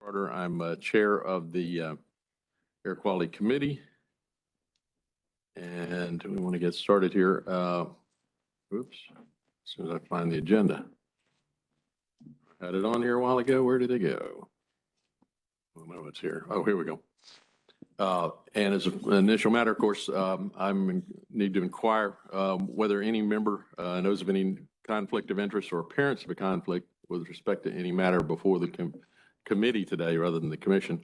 Carter. I'm chair of the Air Quality Committee. And we want to get started here. Oops, as soon as I find the agenda. Had it on here a while ago. Where did it go? Oh, no, it's here. Oh, here we go. And as an initial matter, of course, I need to inquire whether any member knows of any conflict of interest or appearance of a conflict with respect to any matter before the committee today rather than the commission.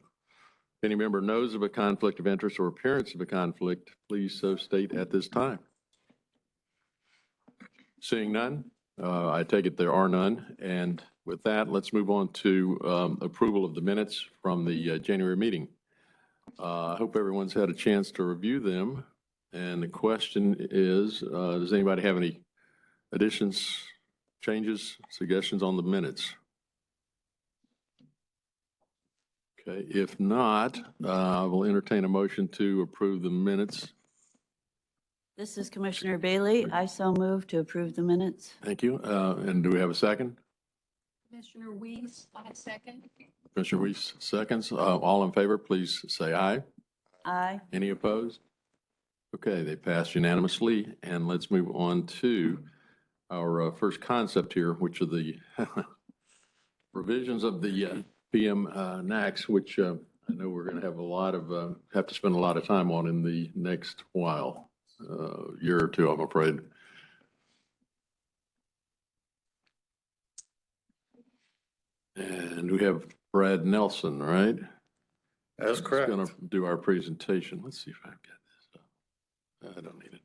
If any member knows of a conflict of interest or appearance of a conflict, please so state at this time. Seeing none, I take it there are none. And with that, let's move on to approval of the minutes from the January meeting. I hope everyone's had a chance to review them. And the question is, does anybody have any additions, changes, suggestions on the minutes? Okay, if not, I will entertain a motion to approve the minutes. This is Commissioner Bailey. I so move to approve the minutes. Thank you. And do we have a second? Commissioner Weiss, I second. Commissioner Weiss seconds. All in favor, please say aye. Aye. Any opposed? Okay, they passed unanimously. And let's move on to our first concept here, which are the revisions of the PM NACs, which I know we're going to have to spend a lot of time on in the next while, year or two, I'm afraid. And we have Brad Nelson, right? That's correct. He's going to do our presentation. Let's see if I've got this up. I don't need it.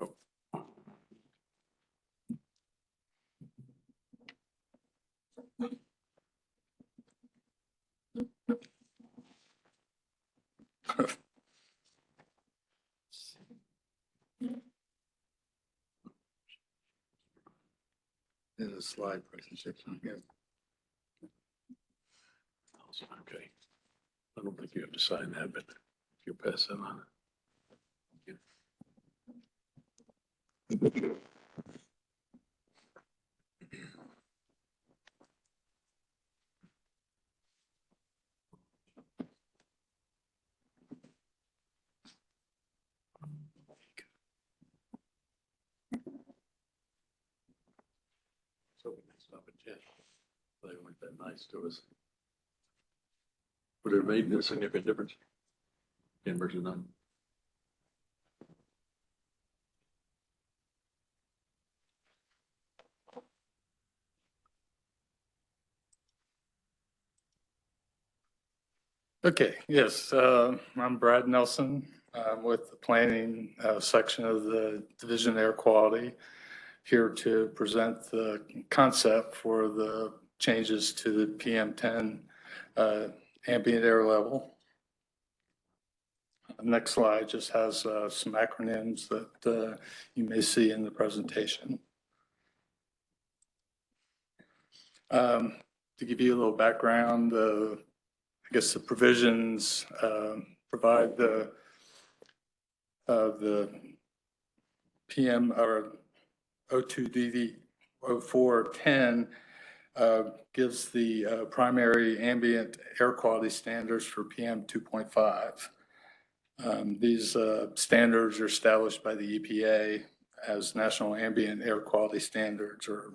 Oh. There's a slide presentation here. Okay. I don't think you have to sign that, but you'll pass that on. So we can stop at Jen. They weren't that nice to us. Would it have made a significant difference? 10 versus 9. Okay, yes, I'm Brad Nelson. I'm with the planning section of the Division of Air Quality, here to present the concept for the changes to the PM10 ambient air level. Next slide just has some acronyms that you may see in the presentation. To give you a little background, I guess the provisions provide the PM or O2DD 0410 gives the primary ambient air quality standards for PM 2.5. These standards are established by the EPA as National Ambient Air Quality Standards, or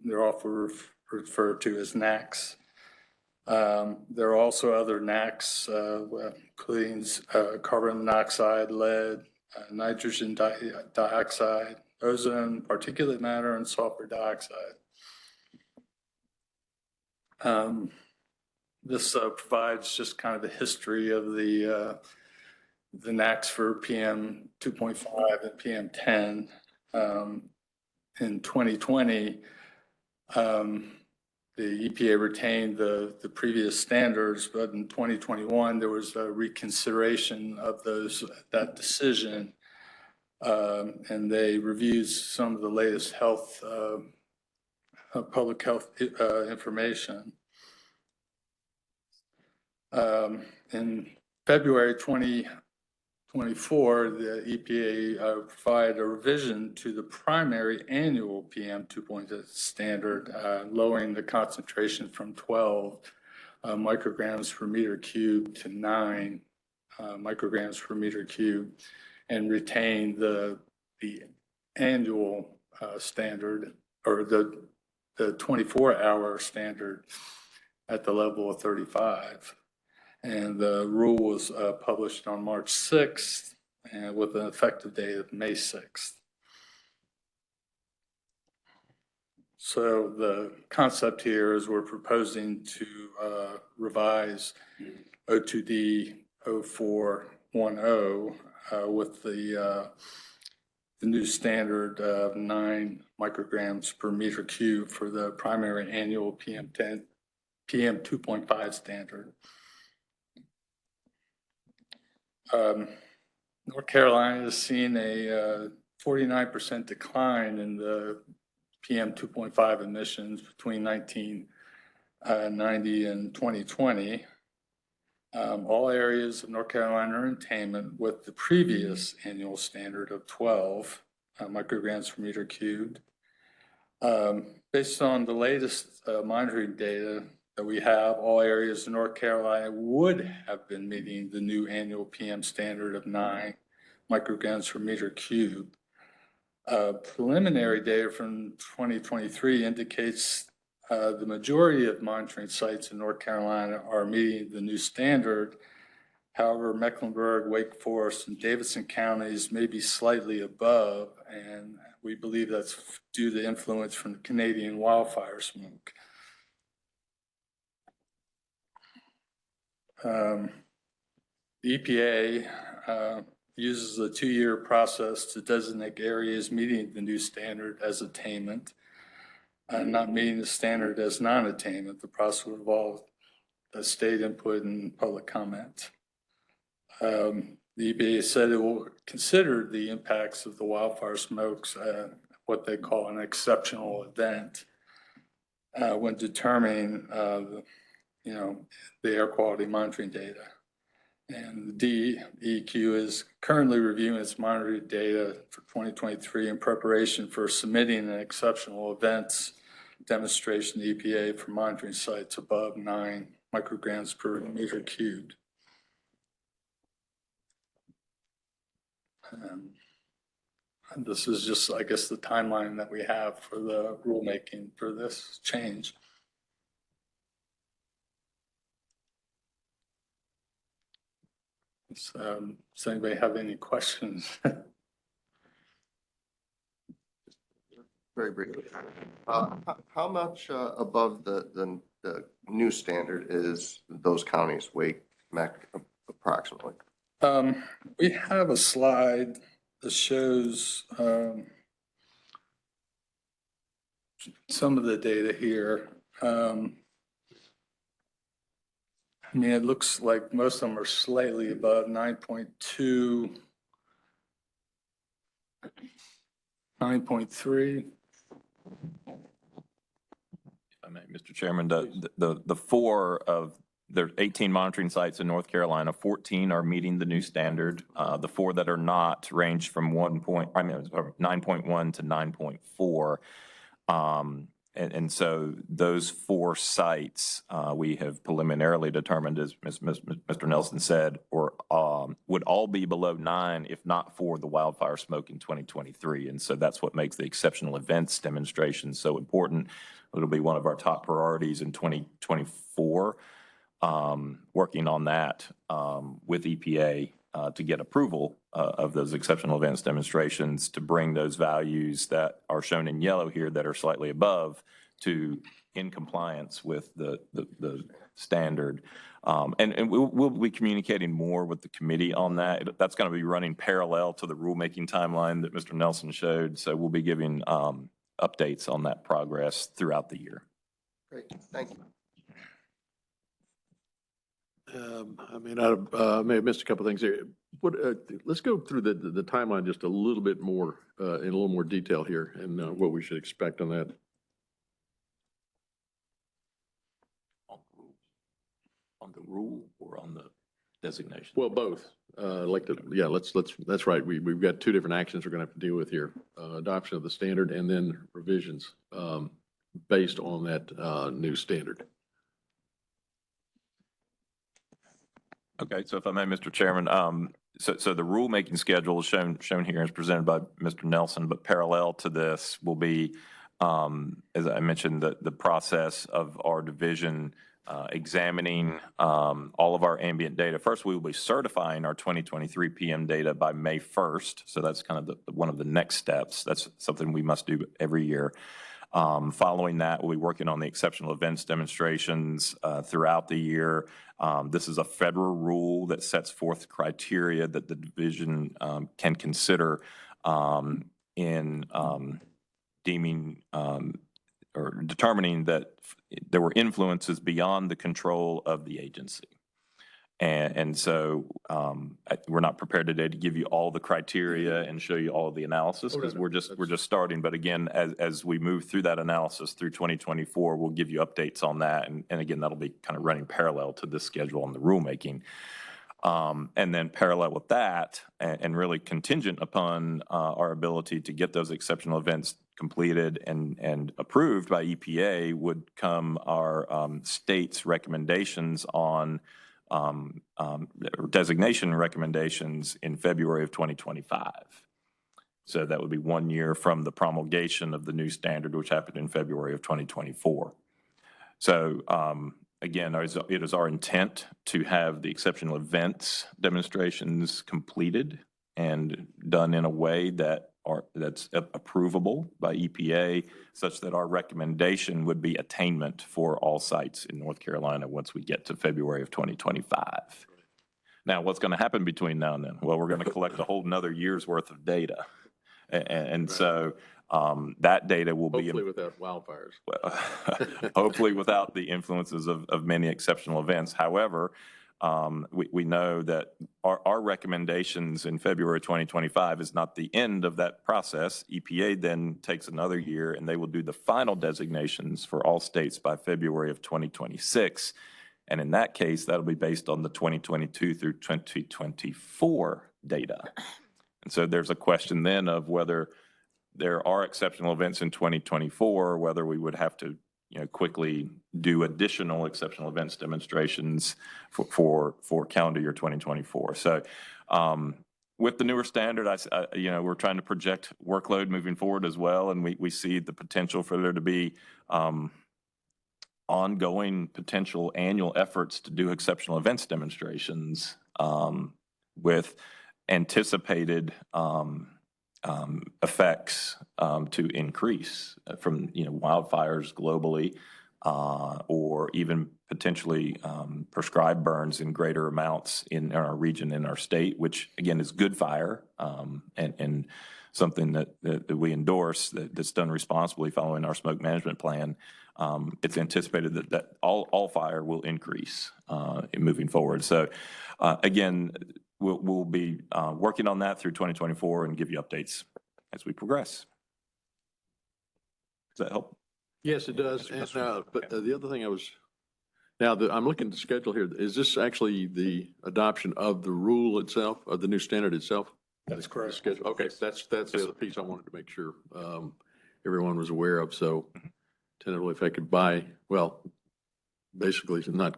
they're often referred to as NACs. There are also other NACs, including carbon monoxide, lead, nitrogen dioxide, ozone, particulate matter, and sulfur dioxide. This provides just kind of a history of the NACs for PM 2.5 and PM 10. In 2020, the EPA retained the previous standards, but in 2021, there was a reconsideration of that decision, and they reviewed some of the latest public health information. In February 2024, the EPA provided a revision to the primary annual PM 2.0 standard, lowering the concentration from 12 micrograms per meter cubed to 9 micrograms per meter cubed, and retain the annual standard, or the 24-hour standard at the level of 35. And the rule was published on March 6th and with an effective date of May 6th. So the concept here is we're proposing to revise O2D 0410 with the new standard of 9 micrograms per meter cube for the primary annual PM 2.5 standard. North Carolina has seen a 49% decline in the PM 2.5 emissions between 1990 and 2020. All areas of North Carolina are in attainment with the previous annual standard of 12 micrograms per meter cubed. Based on the latest monitoring data that we have, all areas of North Carolina would have been meeting the new annual PM standard of 9 micrograms per meter cubed. Preliminary data from 2023 indicates the majority of monitoring sites in North Carolina are meeting the new standard. However, Mecklenburg, Wake Forest, and Davidson counties may be slightly above, and we believe that's due to influence from the Canadian wildfire smoke. The EPA uses a 2-year process to designate areas meeting the new standard as attainment and not meeting the standard as non-attainment. The process will involve state input and public comment. The EPA said it will consider the impacts of the wildfire smokes, what they call an exceptional event, when determining the air quality monitoring data. And the DEQ is currently reviewing its monitoring data for 2023 in preparation for submitting an exceptional events demonstration to EPA for monitoring sites above 9 micrograms per meter cubed. And this is just, I guess, the timeline that we have for the rulemaking for this change. Does anybody have any questions? Very briefly. How much above the new standard is those counties, Wake, Mac, approximately? We have a slide that shows some of the data here. I mean, it looks like most of them are slightly above 9.2, 9.3. I may, Mr. Chairman, the 4 of there's 18 monitoring sites in North Carolina, 14 are meeting the new standard. The 4 that are not range from 9.1 to 9.4. And so those 4 sites we have preliminarily determined, as Mr. Nelson said, or would all be below 9 if not for the wildfire smoke in 2023. And so that's what makes the exceptional events demonstration so important. It'll be one of our top priorities in 2024, working on that with EPA to get approval of those exceptional events demonstrations to bring those values that are shown in yellow here that are slightly above to in compliance with the standard. And we'll be communicating more with the committee on that. That's going to be running parallel to the rulemaking timeline that Mr. Nelson showed. So we'll be giving updates on that progress throughout the year. Great, thank you. I mean, I may have missed a couple of things here. Let's go through the timeline just a little bit more, in a little more detail here, and what we should expect on that. On the rule or on the designation? Well, both. That's right. We've got 2 different actions we're going to have to deal with here. Adoption of the standard and then revisions based on that new standard. Okay, so if I may, Mr. Chairman, so the rulemaking schedule is shown here as presented by Mr. Nelson, but parallel to this will be, as I mentioned, the process of our division examining all of our ambient data. First, we will be certifying our 2023 PM data by May 1st. So that's kind of one of the next steps. That's something we must do every year. Following that, we'll be working on the exceptional events demonstrations throughout the year. This is a federal rule that sets forth criteria that the division can consider in deeming or determining that there were influences beyond the control of the agency. And so we're not prepared today to give you all the criteria and show you all of the analysis because we're just starting. But again, as we move through that analysis through 2024, we'll give you updates on that. And again, that'll be kind of running parallel to this schedule on the rulemaking. And then parallel with that, and really contingent upon our ability to get those exceptional events completed and approved by EPA, would come our state's recommendations on designation recommendations in February of 2025. So that would be 1 year from the promulgation of the new standard, which happened in February of 2024. So again, it is our intent to have the exceptional events demonstrations completed and done in a way that's approvable by EPA, such that our recommendation would be attainment for all sites in North Carolina once we get to February of 2025. Now, what's going to happen between now and then? Well, we're going to collect a whole another year's worth of data. And so that data will be Hopefully without wildfires. hopefully without the influences of many exceptional events. However, we know that our recommendations in February 2025 is not the end of that process. EPA then takes another year and they will do the final designations for all states by February of 2026. And in that case, that'll be based on the 2022 through 2024 data. And so there's a question then of whether there are exceptional events in 2024, whether we would have to quickly do additional exceptional events demonstrations for calendar year 2024. So with the newer standard, we're trying to project workload moving forward as well. And we see the potential for there to be ongoing potential annual efforts to do exceptional events demonstrations with anticipated effects to increase from wildfires globally, or even potentially prescribed burns in greater amounts in our region, in our state, which again is good fire and something that we endorse that's done responsibly following our smoke management plan. It's anticipated that all fire will increase moving forward. So again, we'll be working on that through 2024 and give you updates as we progress. Does that help? Yes, it does. And, but the other thing I'm looking at the schedule here. Is this actually the adoption of the rule itself, of the new standard itself? That is correct. Schedule. Okay, that's the other piece I wanted to make sure everyone was aware of. So tentatively affected by, well, basically not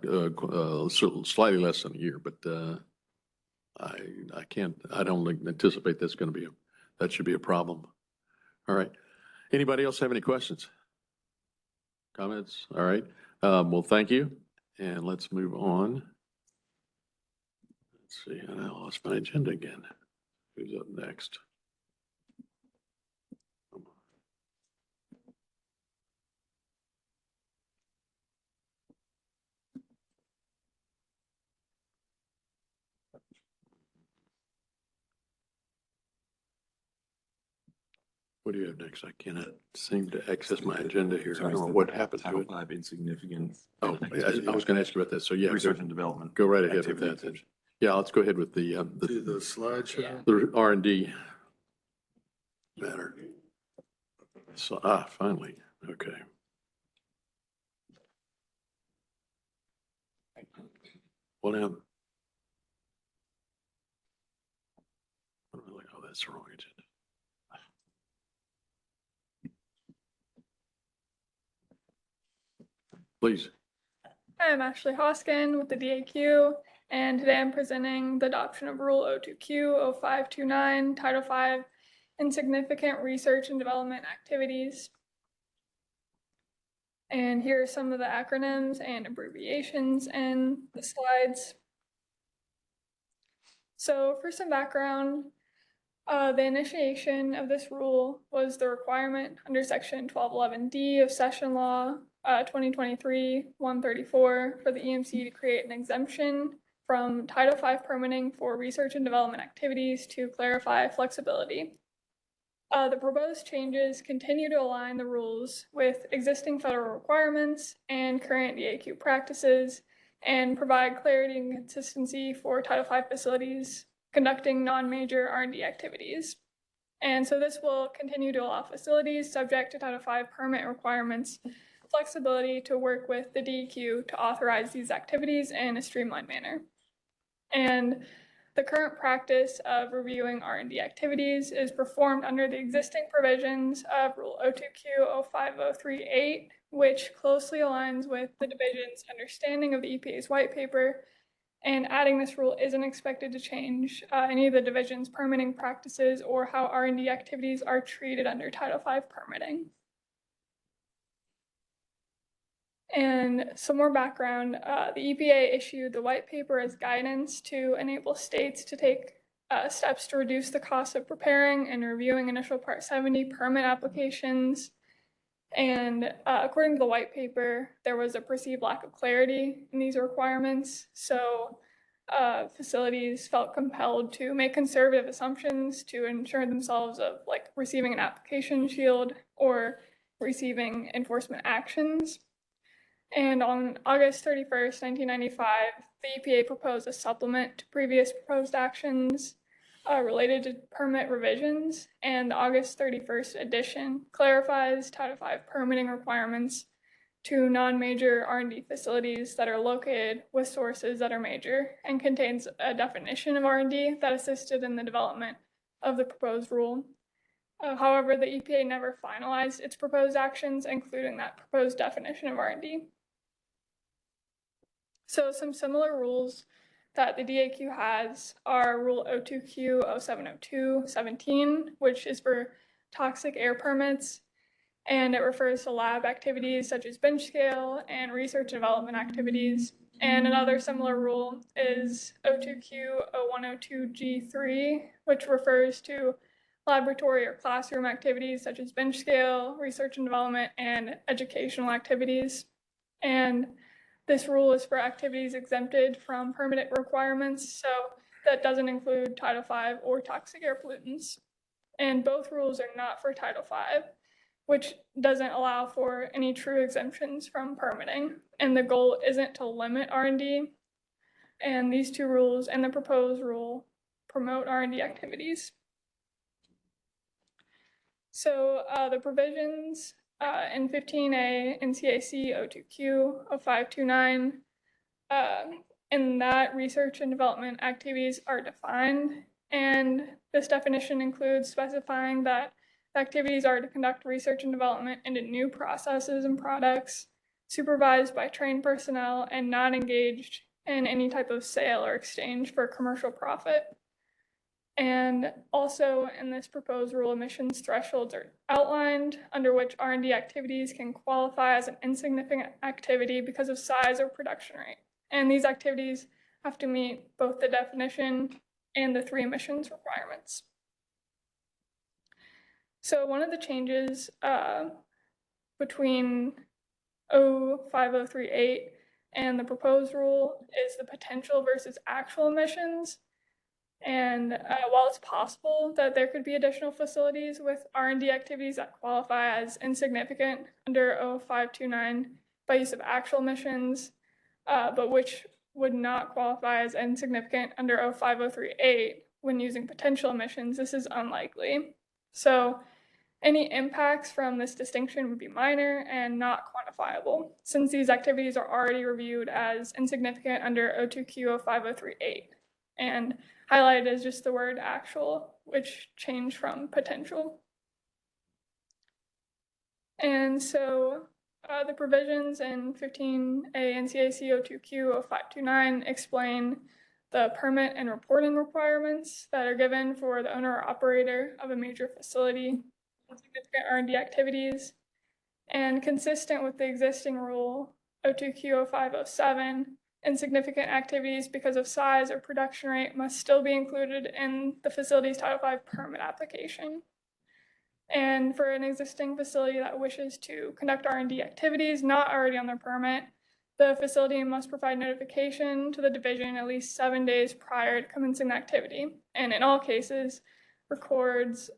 slightly less than a year, but I don't anticipate that should be a problem. All right. Anybody else have any questions? Comments? All right. Well, thank you. And let's move on. Let's see. I lost my agenda again. Who's up next? What do you have next? I cannot seem to access my agenda here. I don't know what happened to it. Title V, insignificant. Oh, I was going to ask you about that. So yeah, Research and development. go right ahead with that. Activity. Yeah, let's go ahead with the slideshow. the R&D matter. So, finally, okay. Well, now. Oh, that's the wrong agenda. Please. Hi, I'm Ashley Hoskin with the DAQ, And today I'm presenting the adoption of Rule 02Q 0529, Title V, Insignificant Research and Development Activities. And here are some of the acronyms and abbreviations in the slides. So for some background, the initiation of this rule was the requirement under Section 1211D of Session Law 2023-134 for the EMC to create an exemption from Title V permitting for research and development activities to clarify flexibility. The proposed changes continue to align the rules with existing federal requirements and current DAQ practices and provide clarity and consistency for Title V facilities conducting non-major R&D activities. And so this will continue to allow facilities subject to Title V permit requirements flexibility to work with the DEQ to authorize these activities in a streamlined manner. And the current practice of reviewing R&D activities is performed under the existing provisions of Rule 02Q 05038, which closely aligns with the division's understanding of the EPA's white paper, and adding this rule isn't expected to change any of the division's permitting practices or how R&D activities are treated under Title V permitting. And some more background, the EPA issued the white paper as guidance to enable states to take steps to reduce the cost of preparing and reviewing initial Part 70 permit applications. And according to the white paper, there was a perceived lack of clarity in these requirements. So facilities felt compelled to make conservative assumptions to ensure themselves of like receiving an application shield or receiving enforcement actions. And on August 31st, 1995, the EPA proposed a supplement to previous proposed actions related to permit revisions, and the August 31st edition clarifies Title V permitting requirements to non-major R&D facilities that are located with sources that are major and contains a definition of R&D that assisted in the development of the proposed rule. However, the EPA never finalized its proposed actions, including that proposed definition of R&D. So some similar rules that the DAQ has are Rule 02Q 0702-17, which is for toxic air permits, and it refers to lab activities such as bench scale and research and development activities. And another similar rule is 02Q 0102G3, which refers to laboratory or classroom activities such as bench scale, research and development, and educational activities. And this rule is for activities exempted from permit requirements, so that doesn't include Title V or toxic air pollutants. And both rules are not for Title V, which doesn't allow for any true exemptions from permitting. And the goal isn't to limit R&D. And these two rules and the proposed rule promote R&D activities. So the provisions in 15A NCAC 02Q 0529, in that research and development activities are defined, and this definition includes specifying that activities are to conduct research and development into new processes and products, supervised by trained personnel, and not engaged in any type of sale or exchange for commercial profit. And also in this proposed rule, emissions thresholds are outlined under which R&D activities can qualify as an insignificant activity because of size or production rate. And these activities have to meet both the definition and the 3 emissions requirements. So one of the changes between 05038 and the proposed rule is the potential versus actual emissions. And while it's possible that there could be additional facilities with R&D activities that qualify as insignificant under 0529 by use of actual emissions, but which would not qualify as insignificant under 05038 when using potential emissions, this is unlikely. So any impacts from this distinction would be minor and not quantifiable, since these activities are already reviewed as insignificant under 02Q 05038. And highlighted is just the word actual, which changed from potential. And so the provisions in 15A NCAC 02Q 0529 explain the permit and reporting requirements that are given for the owner or operator of a major facility with significant R&D activities, and consistent with the existing rule 02Q0507, insignificant activities because of size or production rate must still be included in the facility's Title V permit application. And for an existing facility that wishes to conduct R&D activities not already on their permit, the facility must provide notification to the division at least 7 days prior to commencing the activity, and in all cases, records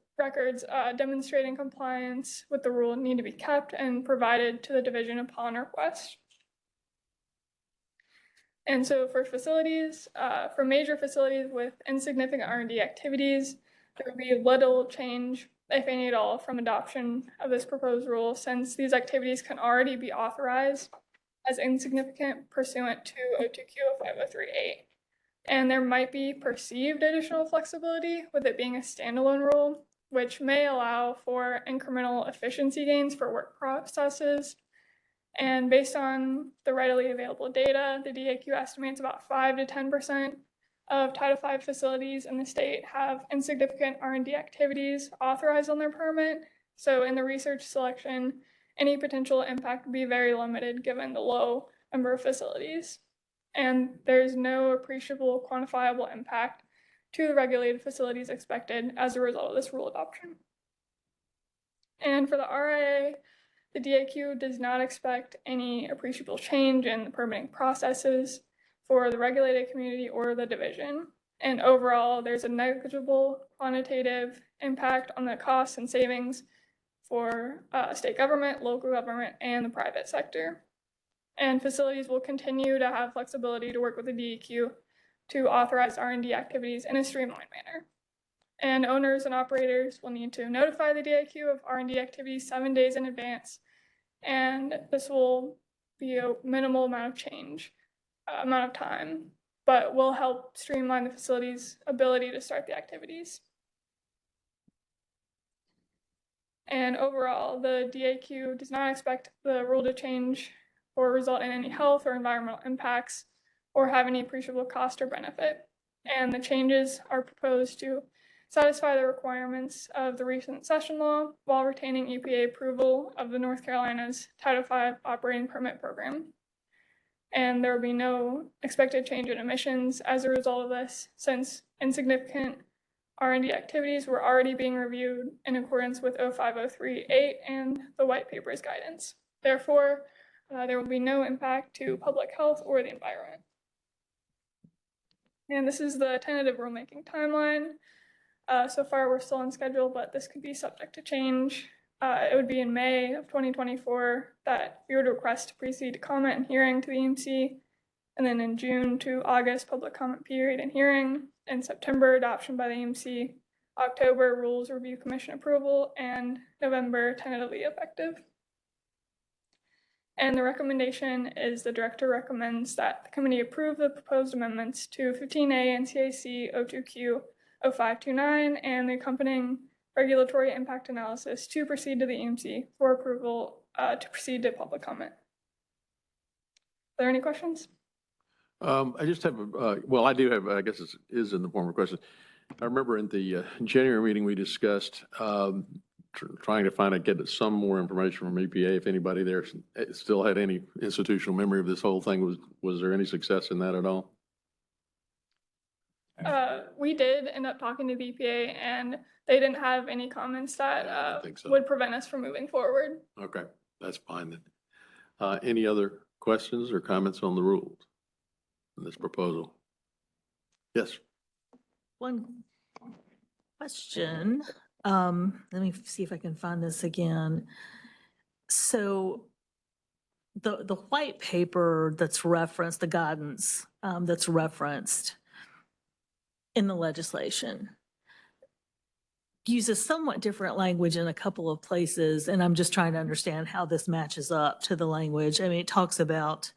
demonstrating compliance with the rule need to be kept and provided to the division upon request. And so for facilities, for major facilities with insignificant R&D activities, there will be little change, if any at all, from adoption of this proposed rule, since these activities can already be authorized as insignificant pursuant to 02Q5038. And there might be perceived additional flexibility with it being a standalone rule, which may allow for incremental efficiency gains for work processes. And based on the readily available data, the DAQ estimates about 5 to 10% of Title V facilities in the state have insignificant R&D activities authorized on their permit. So in the research selection, any potential impact would be very limited given the low number of facilities. And there's no appreciable quantifiable impact to the regulated facilities expected as a result of this rule adoption. And for the RIA, the DAQ does not expect any appreciable change in the permitting processes for the regulated community or the division. And overall, there's a negligible quantitative impact on the costs and savings for state government, local government, and the private sector. And facilities will continue to have flexibility to work with the DEQ to authorize R&D activities in a streamlined manner. And owners and operators will need to notify the DEQ of R&D activities 7 days in advance. And this will be a minimal amount of change, amount of time, but will help streamline the facility's ability to start the activities. And overall, the DAQ does not expect the rule to change or result in any health or environmental impacts or have any appreciable cost or benefit. And the changes are proposed to satisfy the requirements of the recent session law while retaining EPA approval of the North Carolina's Title V operating permit program. And there will be no expected change in emissions as a result of this, since insignificant R&D activities were already being reviewed in accordance with 05038 and the white paper's guidance. Therefore, there will be no impact to public health or the environment. And this is the tentative rulemaking timeline. So far, we're still on schedule, but this could be subject to change. It would be in May of 2024 that we would request to proceed to comment and hearing to the EMC, and then in June to August, public comment period and hearing, in September, adoption by the EMC, October, rules review commission approval, and November, tentatively effective. And the recommendation is the director recommends that the committee approve the proposed amendments to 15A NCAC 02Q 0529 and the accompanying regulatory impact analysis to proceed to the EMC for approval to proceed to public comment. Are there any questions? I just have, well, I do have, I guess it is in the form of a question. I remember in the January meeting, we discussed trying to get some more information from EPA. If anybody there still had any institutional memory of this whole thing, was there any success in that at all? We did end up talking to the EPA, and they didn't have any comments that would prevent us from moving forward. Okay, that's fine then. Any other questions or comments on the rules in this proposal? Yes. One question. Let me see if I can find this again. So the white paper that's referenced, the guidance that's referenced in the legislation uses somewhat different language in a couple of places, and I'm just trying to understand how this matches up to the language. I mean, it talks about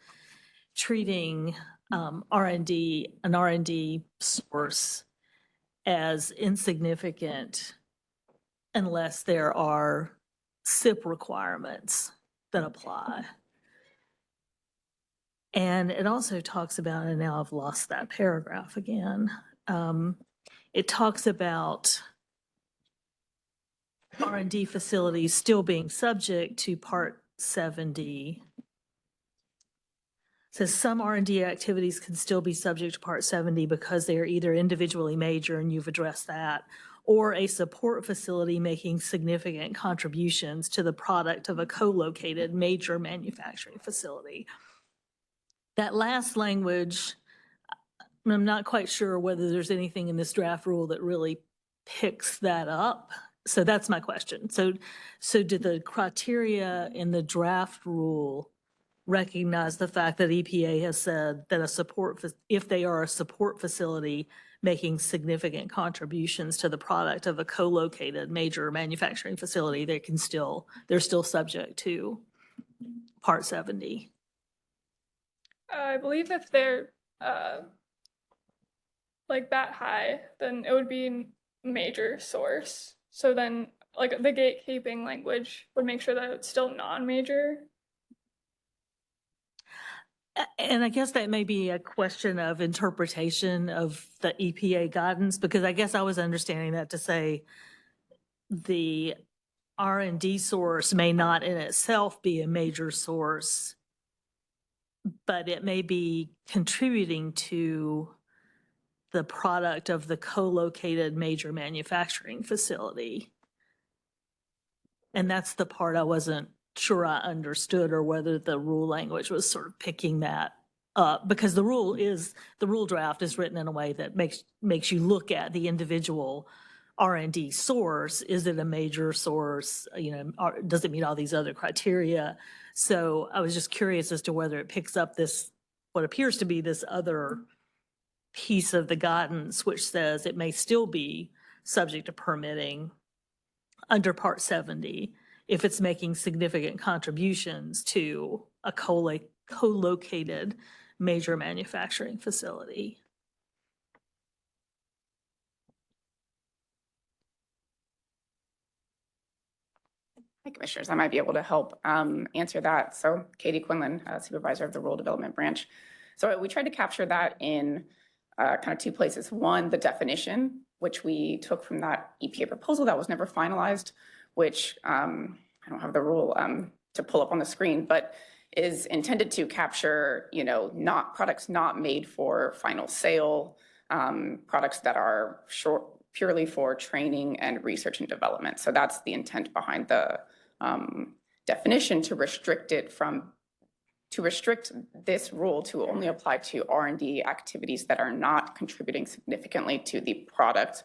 treating an R&D source as insignificant unless there are SIP requirements that apply. And it also talks about, and now I've lost that paragraph again. It talks about R&D facilities still being subject to Part 7D. Says some R&D activities can still be subject to Part 7D because they are either individually major, and you've addressed that, or a support facility making significant contributions to the product of a co-located major manufacturing facility. That last language, I'm not quite sure whether there's anything in this draft rule that really picks that up. So that's my question. So did the criteria in the draft rule recognize the fact that EPA has said that if they are a support facility making significant contributions to the product of a co-located major manufacturing facility, they're still subject to Part 70? I believe if they're like that high, then it would be a major source. So then like the gatekeeping language would make sure that it's still non-major. And I guess that may be a question of interpretation of the EPA guidance, because I guess I was understanding that to say the R&D source may not in itself be a major source, but it may be contributing to the product of the co-located major manufacturing facility. And that's the part I wasn't sure I understood, or whether the rule language was sort of picking that up, because the rule draft is written in a way that makes you look at the individual R&D source. Is it a major source? Does it meet all these other criteria? So I was just curious as to whether it picks up what appears to be this other piece of the guidance, which says it may still be subject to permitting under Part 70 if it's making significant contributions to a co-located major manufacturing facility. Hi, Commissioners. I might be able to help answer that. So Katie Quinlan, Supervisor of the Rural Development Branch. So we tried to capture that in kind of two places. One, the definition, which we took from that EPA proposal that was never finalized, which I don't have the rule to pull up on the screen, but is intended to capture, not products not made for final sale, products that are purely for training and research and development. So that's the intent behind the definition, to restrict this rule to only apply to R&D activities that are not contributing significantly to the product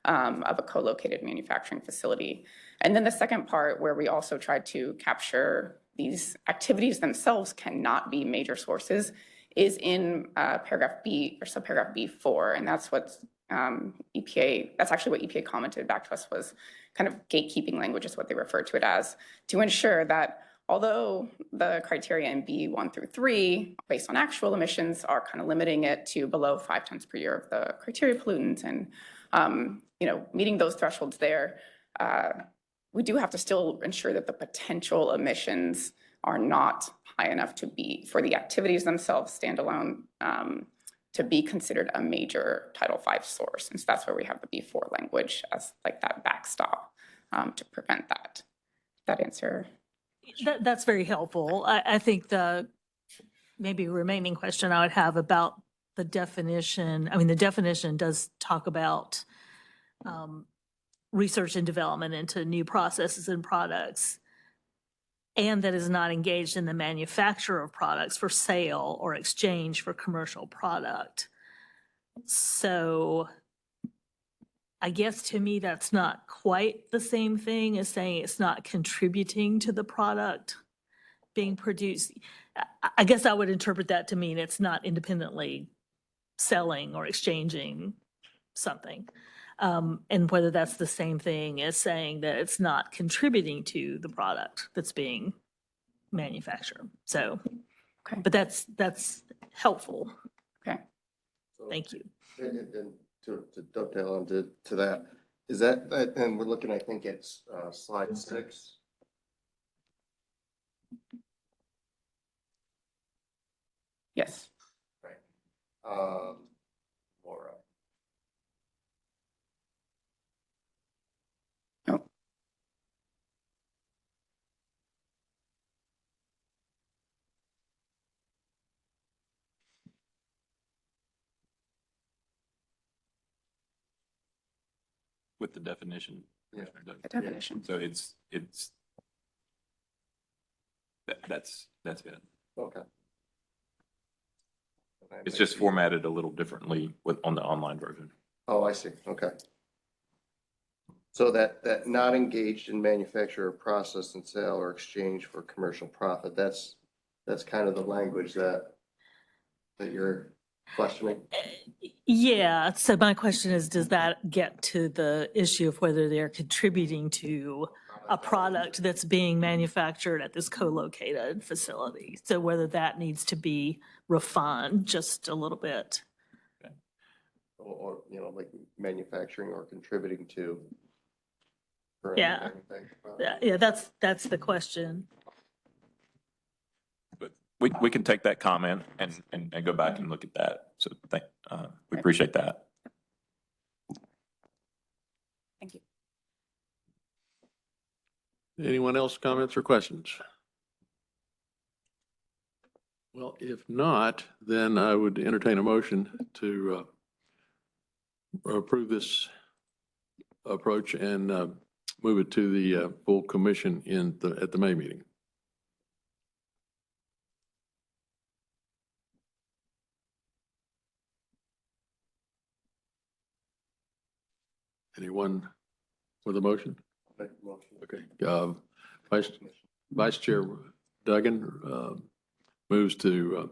of a co-located manufacturing facility. And then the second part, where we also tried to capture these activities themselves cannot be major sources, is in paragraph B, or subparagraph B4. And that's what that's actually what EPA commented back to us, was kind of gatekeeping language is what they referred to it as, to ensure that although the criteria in B1 through 3, based on actual emissions, are kind of limiting it to below 5 tons per year of the criteria pollutants, and meeting those thresholds there, we do have to still ensure that the potential emissions are not high enough to be, for the activities themselves standalone, to be considered a major Title V source. And so that's where we have the B4 language as like that backstop to prevent that. That answer? That's very helpful. I think the maybe remaining question I would have about the definition, the definition does talk about research and development into new processes and products, and that is not engaged in the manufacture of products for sale or exchange for commercial product. So I guess to me, that's not quite the same thing as saying it's not contributing to the product being produced. I guess I would interpret that to mean it's not independently selling or exchanging something. And whether that's the same thing as saying that it's not contributing to the product that's being manufactured. So, Okay. But that's helpful. Okay. Thank you. And to dovetail onto that, is that, and we're looking, I think it's slide 6. Yes. Laura. No. With the definition. Yeah. The definition. So it's, that's it. Okay. It's just formatted a little differently on the online version. Oh, I see. Okay. So that not engaged in manufacture or process and sale or exchange for commercial profit, that's kind of the language that you're questioning? Yeah, so my question is, does that get to the issue of whether they're contributing to a product that's being manufactured at this co-located facility? So whether that needs to be refined just a little bit. Or, like manufacturing or contributing to. Yeah. Yeah, that's the question. But we can take that comment and go back and look at that. So we appreciate that. Thank you. Anyone else comments or questions? Well, if not, then I would entertain a motion to approve this approach and move it to the full commission at the May meeting. Anyone with a motion? Okay. Vice Chair Duggan moves to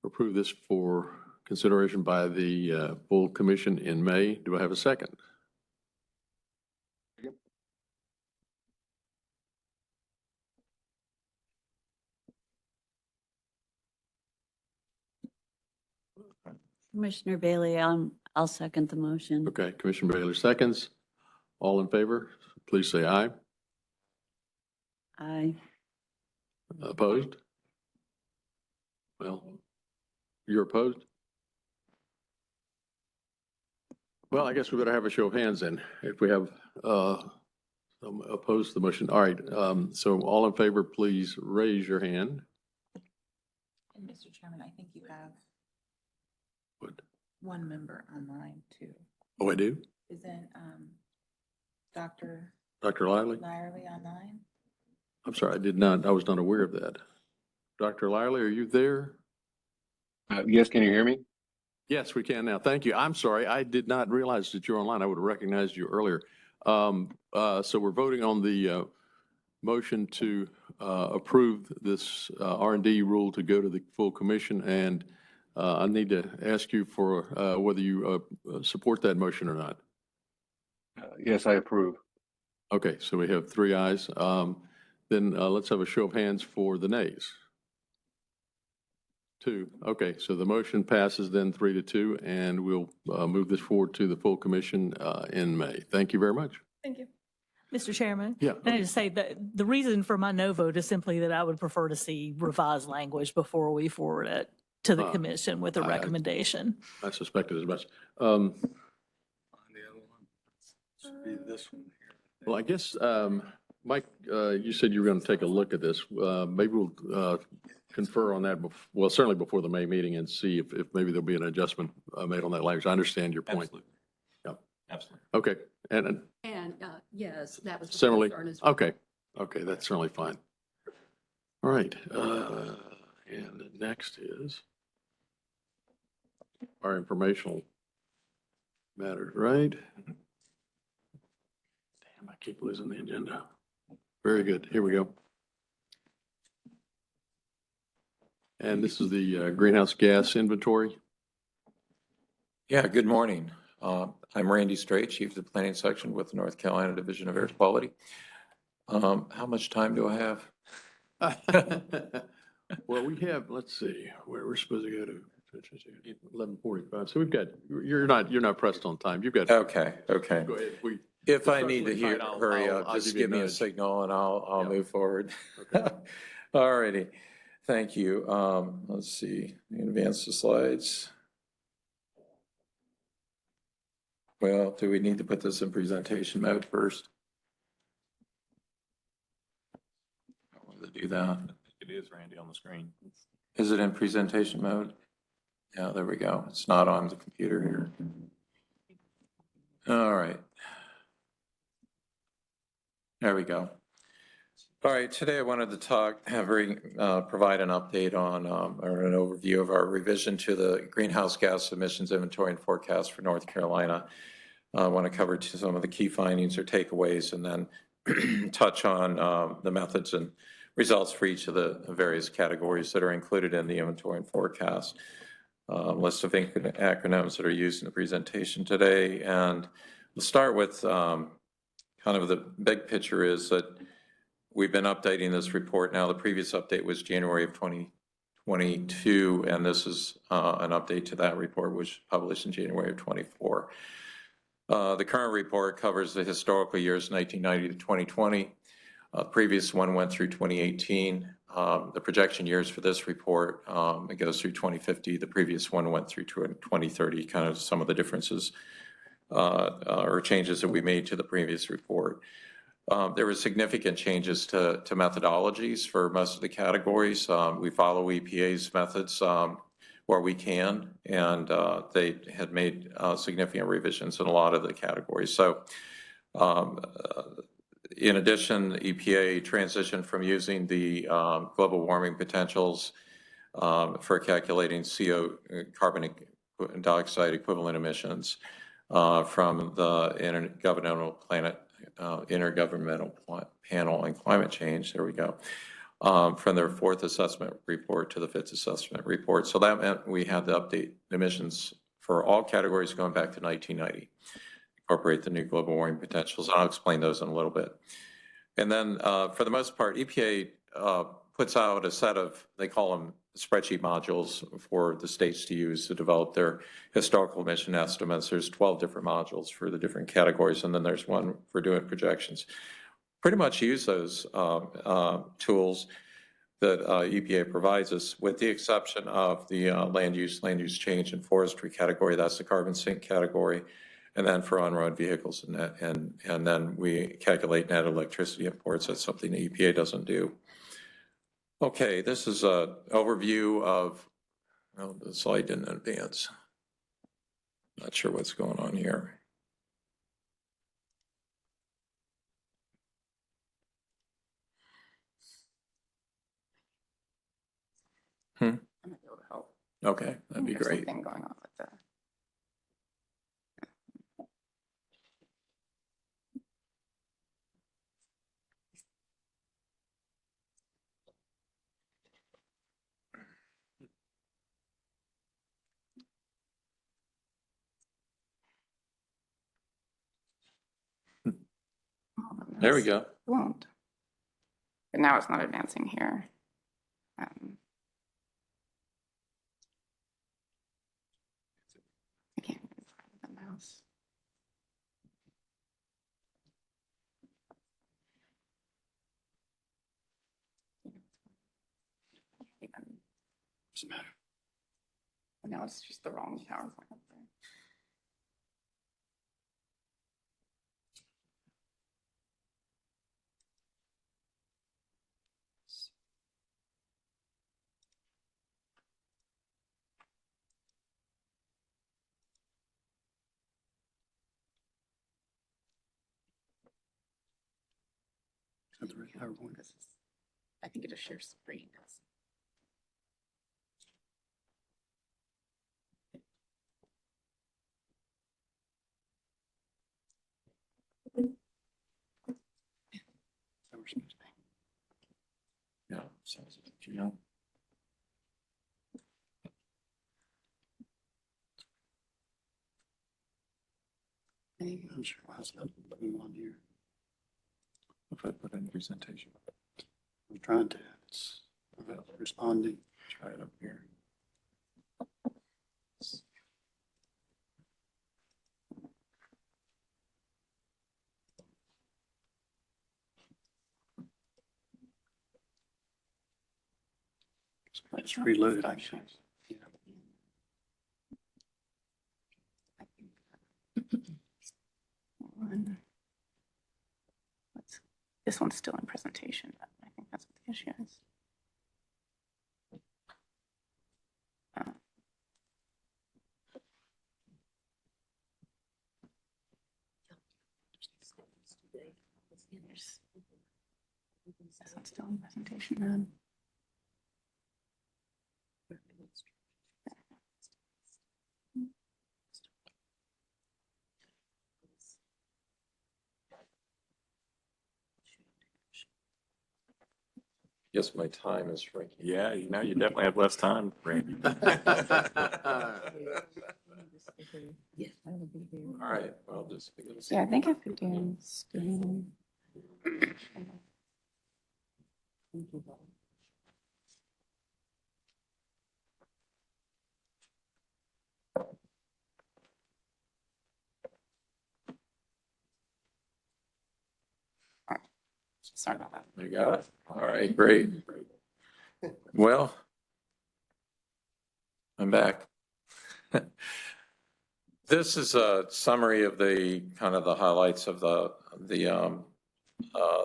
approve this for consideration by the full commission in May. Do I have a second? Commissioner Bailey, I'll second the motion. Okay, Commissioner Baylor seconds. All in favor, please say aye. Aye. Opposed? Well, you're opposed? Well, I guess we better have a show of hands then, if we have some opposed to the motion. All right, so all in favor, please raise your hand. And Mr. Chairman, I think you have What? one member online too. Oh, I do? Isn't Dr. Dr. Lively? Lyerly online? I'm sorry, I was not aware of that. Dr. Lively, are you there? Yes, can you hear me? Yes, we can now. Thank you. I'm sorry. I did not realize that you're online. I would have recognized you earlier. So we're voting on the motion to approve this R&D rule to go to the full commission. And I need to ask you for whether you support that motion or not. Yes, I approve. Okay, so we have 3 ayes. Then let's have a show of hands for the nays. 2. Okay, so the motion passes then 3-2, and we'll move this forward to the full commission in May. Thank you very much. Thank you. Mr. Chairman? Yeah. Can I just say that the reason for my no vote is simply that I would prefer to see revised language before we forward it to the commission with a recommendation. I suspected as much. On the other one, should be this one here. Well, I guess, Mike, you said you were going to take a look at this. Maybe we'll confer on that, well, certainly before the May meeting and see if maybe there'll be an adjustment made on that language. I understand your point. Absolutely. Yeah. Absolutely. Okay, and And yes, that was. the similarly, concern as well. okay, that's certainly fine. All right, and next is our informational matters, right? Damn, I keep losing the agenda. Very good, here we go. And this is the greenhouse gas inventory. Yeah, good morning. I'm Randy Strait, Chief of the Planning Section with the North Carolina Division of Air Quality. How much time do I have? Well, we have, let's see, where we're supposed to go to 11:45. So we've got, you're not pressed on time. You've got. Okay. Go ahead. If I start need to tonight, I'll- hurry I'll up, just give you a give me a nudge. signal and I'll Yeah. move forward. Okay. All righty. Thank you. Let's see, advance the slides. Well, do we need to put this in presentation mode first? I wanted to do that. It is, Randy, on the screen. Is it in presentation mode? Yeah, there we go. It's not on the computer here. All right. There we go. All right, today I wanted to provide an update on, or an overview of our revision to the greenhouse gas emissions inventory and forecast for North Carolina. I want to cover some of the key findings or takeaways and then touch on the methods and results for each of the various categories that are included in the inventory and forecast. List of acronyms that are used in the presentation today. And we'll start with kind of the big picture is that we've been updating this report now. The previous update was January of 2022, and this is an update to that report, which was published in January of 24. The current report covers the historical years 1990 to 2020. The previous one went through 2018. The projection years for this report, it goes through 2050. The previous one went through 2030, kind of some of the differences or changes that we made to the previous report. There were significant changes to methodologies for most of the categories. We follow EPA's methods where we can, and they had made significant revisions in a lot of the categories. So in addition, the EPA transitioned from using the global warming potentials for calculating carbon dioxide equivalent emissions from the Intergovernmental Panel on Climate Change, there we go, from their fourth assessment report to the fifth assessment report. So that meant we had to update emissions for all categories going back to 1990, incorporate the new global warming potentials. I'll explain those in a little bit. And then for the most part, EPA puts out a set of, they call them spreadsheet modules for the states to use to develop their historical emission estimates. There's 12 different modules for the different categories, and then there's one for doing projections. Pretty much use those tools that EPA provides us, with the exception of the land use change and forestry category. That's the carbon sink category. And then for on-road vehicles and then we calculate net electricity imports. That's something the EPA doesn't do. Okay, this is an overview of, well, the slide didn't advance. Not sure what's going on here. I might be able to help. Okay, that'd be There's great. something going on with that. There we go. It won't. But now it's not advancing here. I can't even find the mouse. Doesn't matter. Now it's just the wrong PowerPoint up there. I think it just shares screen. Yeah, sounds like, you know. I'm sure it has nothing on here. If I put in presentation, I'm trying to. It's responding. try it up here. It's reloaded, I see. This one's still in presentation. But I think that's what the issue is. This one's still in presentation then. Guess my time is shrinking. Yeah, now you definitely have less time, Randy. All right, I'll just. Yeah, I think if we do screen. Sorry about that. You got it? All right, great. Well, I'm back. This is a summary of the kind of the highlights of the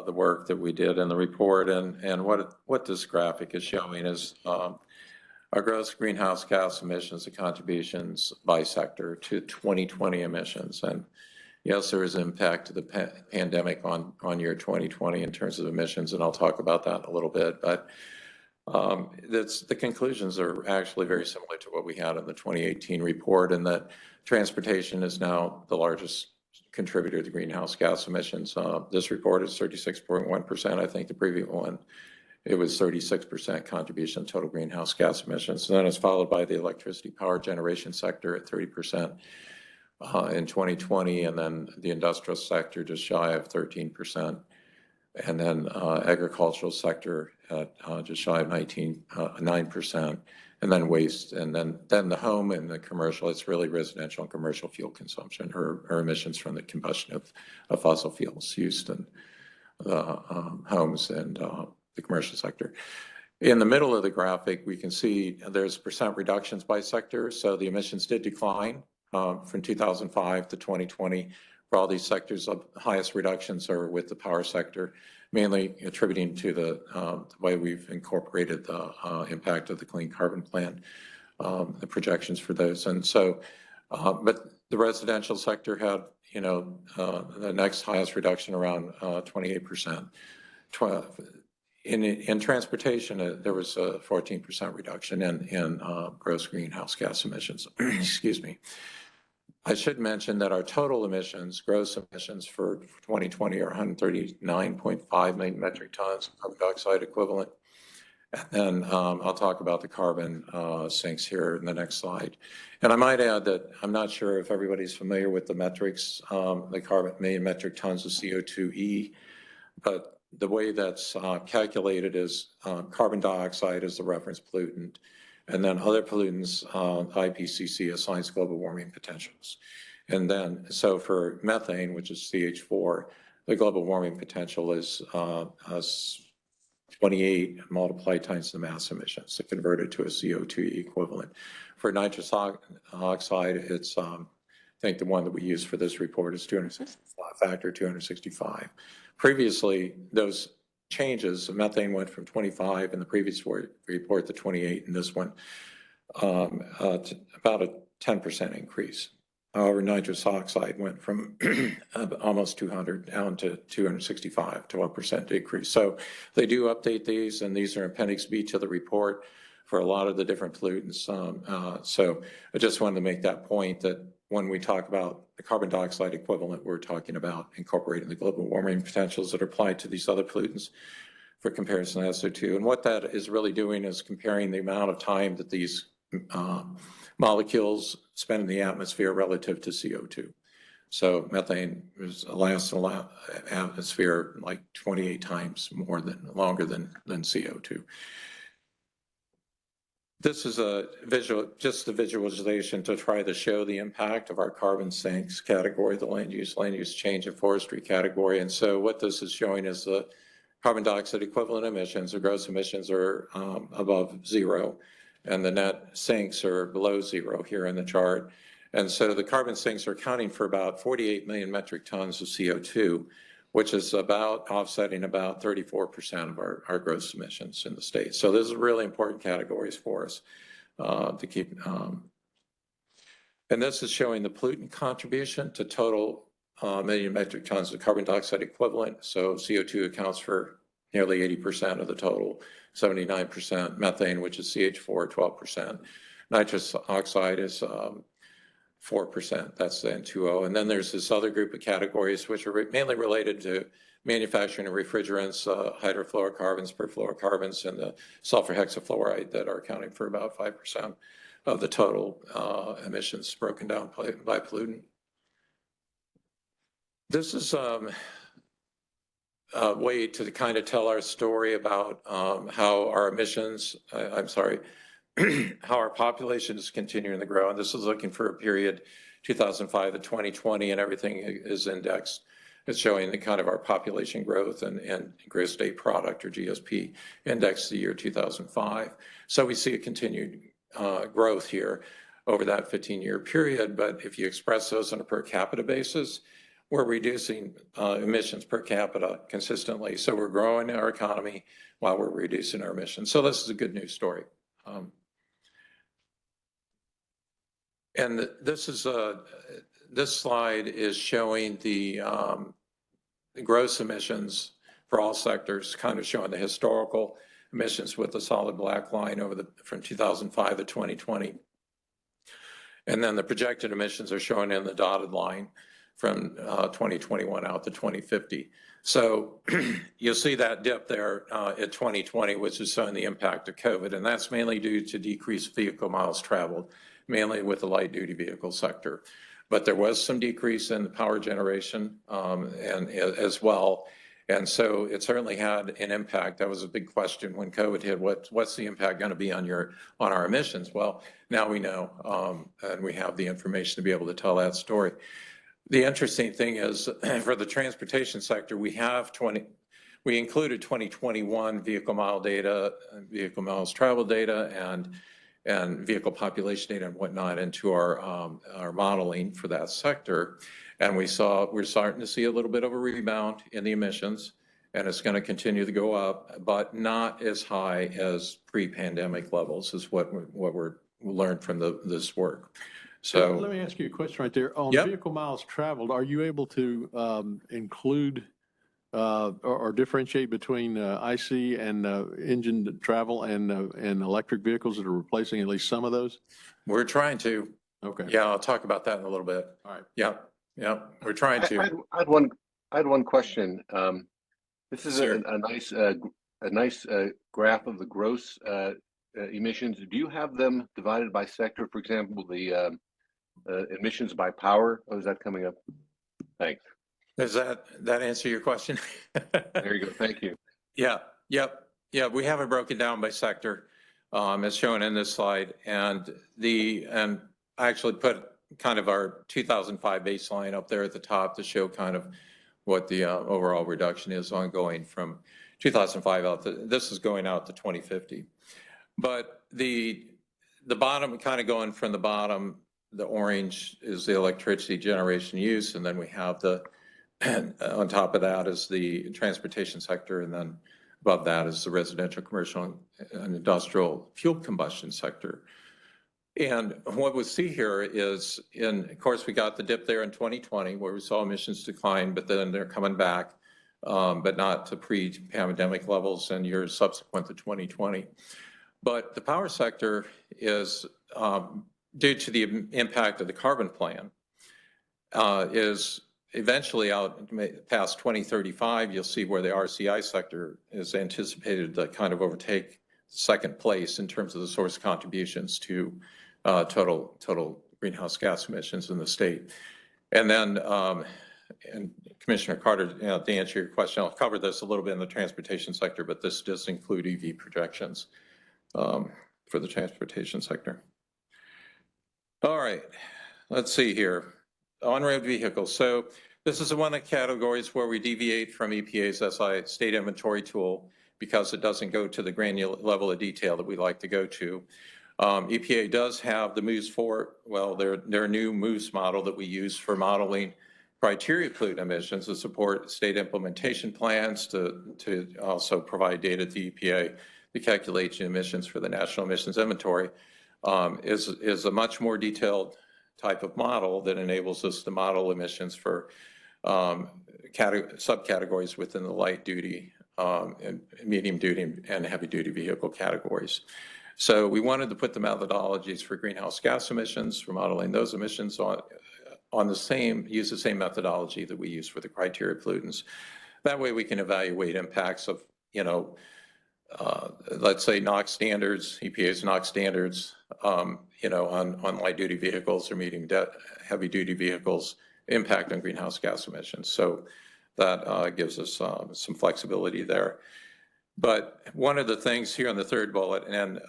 work that we did in the report, and what this graphic is showing is our gross greenhouse gas emissions and contributions by sector to 2020 emissions. And yes, there is impact to the pandemic on year 2020 in terms of emissions, and I'll talk about that in a little bit. But the conclusions are actually very similar to what we had in the 2018 report, and that transportation is now the largest contributor to greenhouse gas emissions. This report is 36.1%. I think the previous one, it was 36% contribution to total greenhouse gas emissions. And then it's followed by the electricity power generation sector at 30%. In 2020, and then the industrial sector just shy of 13%, and then agricultural sector at just shy of 9%, and then waste, and then the home and the commercial. It's really residential and commercial fuel consumption or emissions from the combustion of fossil fuels used in homes and the commercial sector. In the middle of the graphic, we can see there's percent reductions by sector. So the emissions did decline from 2005 to 2020. For all these sectors, the highest reductions are with the power sector, mainly attributing to the way we've incorporated the impact of the Clean Carbon Plan, the projections for those. And so, but the residential sector had, the next highest reduction around 28%. In transportation, there was a 14% reduction in gross greenhouse gas emissions. Excuse me. I should mention that our total emissions, gross emissions for 2020 are 139.5 million metric tons of carbon dioxide equivalent. And then I'll talk about the carbon sinks here in the next slide. And I might add that I'm not sure if everybody's familiar with the metrics, the carbon million metric tons of CO2e, but the way that's calculated is carbon dioxide is the reference pollutant, and then other pollutants, IPCC assigns global warming potentials. And then, so for methane, which is CH4, the global warming potential is 28 multiplied times the mass emissions, so converted to a CO2 equivalent. For nitrous oxide, it's, I think the one that we use for this report is 265. Previously, those changes, methane went from 25 in the previous report to 28 in this one, to about a 10% increase. However, nitrous oxide went from almost 200 down to 265, 12% decrease. So they do update these, and these are Appendix B to the report for a lot of the different pollutants. So I just wanted to make that point that when we talk about the carbon dioxide equivalent, we're talking about incorporating the global warming potentials that are applied to these other pollutants for comparison to SO2. And what that is really doing is comparing the amount of time that these molecules spend in the atmosphere relative to CO2. So methane lasts in the atmosphere like 28 times longer than CO2. This is just a visualization to try to show the impact of our carbon sinks category, the land use change, and forestry category. And so what this is showing is the carbon dioxide equivalent emissions or gross emissions are above zero, and the net sinks are below zero here in the chart. And so the carbon sinks are accounting for about 48 million metric tons of CO2, which is about offsetting about 34% of our gross emissions in the state. So this is really important categories for us to keep. And this is showing the pollutant contribution to total million metric tons of carbon dioxide equivalent. So CO2 accounts for nearly 80% of the total, 79% methane, which is CH4, 12%. Nitrous oxide is 4%, that's the N2O. And then there's this other group of categories which are mainly related to manufacturing of refrigerants, hydrofluorocarbons, perfluorocarbons, and the sulfur hexafluoride that are accounting for about 5% of the total emissions broken down by pollutant. This is a way to kind of tell our story about how our emissions, how our population is continuing to grow. And this is looking for a period 2005 to 2020, and everything is indexed. It's showing the kind of our population growth and gross state product, or GSP, index the year 2005. So we see a continued growth here over that 15-year period. But if you express those on a per capita basis, we're reducing emissions per capita consistently. So we're growing our economy while we're reducing our emissions. So this is a good news story. And this slide is showing the gross emissions for all sectors, kind of showing the historical emissions with the solid black line from 2005 to 2020. And then the projected emissions are shown in the dotted line from 2021 out to 2050. So you'll see that dip there at 2020, which is showing the impact of COVID. And that's mainly due to decreased vehicle miles traveled, mainly with the light duty vehicle sector. But there was some decrease in the power generation and as well. And so it certainly had an impact. That was a big question when COVID hit. What's the impact going to be on our emissions? Well, now we know, and we have the information to be able to tell that story. The interesting thing is, for the transportation sector, we included 2021 vehicle mile data, vehicle miles travel data, and vehicle population data and whatnot into our modeling for that sector. And we're starting to see a little bit of a rebound in the emissions, and it's going to continue to go up, but not as high as pre-pandemic levels is what we're learned from this work. So let me ask you a question right there. On vehicle miles traveled, are you able to include or differentiate between IC and engine travel and electric vehicles that are replacing at least some of those? We're trying to. Okay. Yeah, I'll talk about that in a little bit. All right. Yeah, we're trying to. I had one question. This is a nice graph of the gross emissions. Do you have them divided by sector? For example, the emissions by power. Oh, is that coming up? Thanks. Does that answer your question? There you go. Thank you. Yeah. We have it broken down by sector, as shown in this slide, and I actually put kind of our 2005 baseline up there at the top to show kind of what the overall reduction is ongoing from 2005 out to, this is going out to 2050. But the bottom, kind of going from the bottom, the orange is the electricity generation use, and then we have on top of that is the transportation sector, and then above that is the residential, commercial, and industrial fuel combustion sector. And what we see here is, of course, we got the dip there in 2020 where we saw emissions decline, but then they're coming back, but not to pre-pandemic levels in years subsequent to 2020. But the power sector is, due to the impact of the carbon plan, is eventually out past 2035, you'll see where the RCI sector is anticipated to kind of overtake second place in terms of the source contributions to total greenhouse gas emissions in the state. And then, and Commissioner Carter, to answer your question, I'll cover this a little bit in the transportation sector, but this does include EV projections for the transportation sector. All right, let's see here. On-road vehicles. So This is one of the categories where we deviate from EPA's SI state inventory tool because it doesn't go to the granular level of detail that we like to go to. EPA does have the MOOS 4, well, their new MOOS model that we use for modeling criteria pollutant emissions to support state implementation plans to also provide data to the EPA to calculate emissions for the National Emissions Inventory is a much more detailed type of model that enables us to model emissions for subcategories within the light duty and medium duty and heavy duty vehicle categories. So we wanted to put the methodologies for greenhouse gas emissions, for modeling those emissions use the same methodology that we use for the criteria pollutants. That way we can evaluate impacts of, let's say NOx standards, EPA's NOx standards, on light duty vehicles or medium heavy duty vehicles, impact on greenhouse gas emissions. So that gives us some flexibility there. But one of the things here on the third bullet, and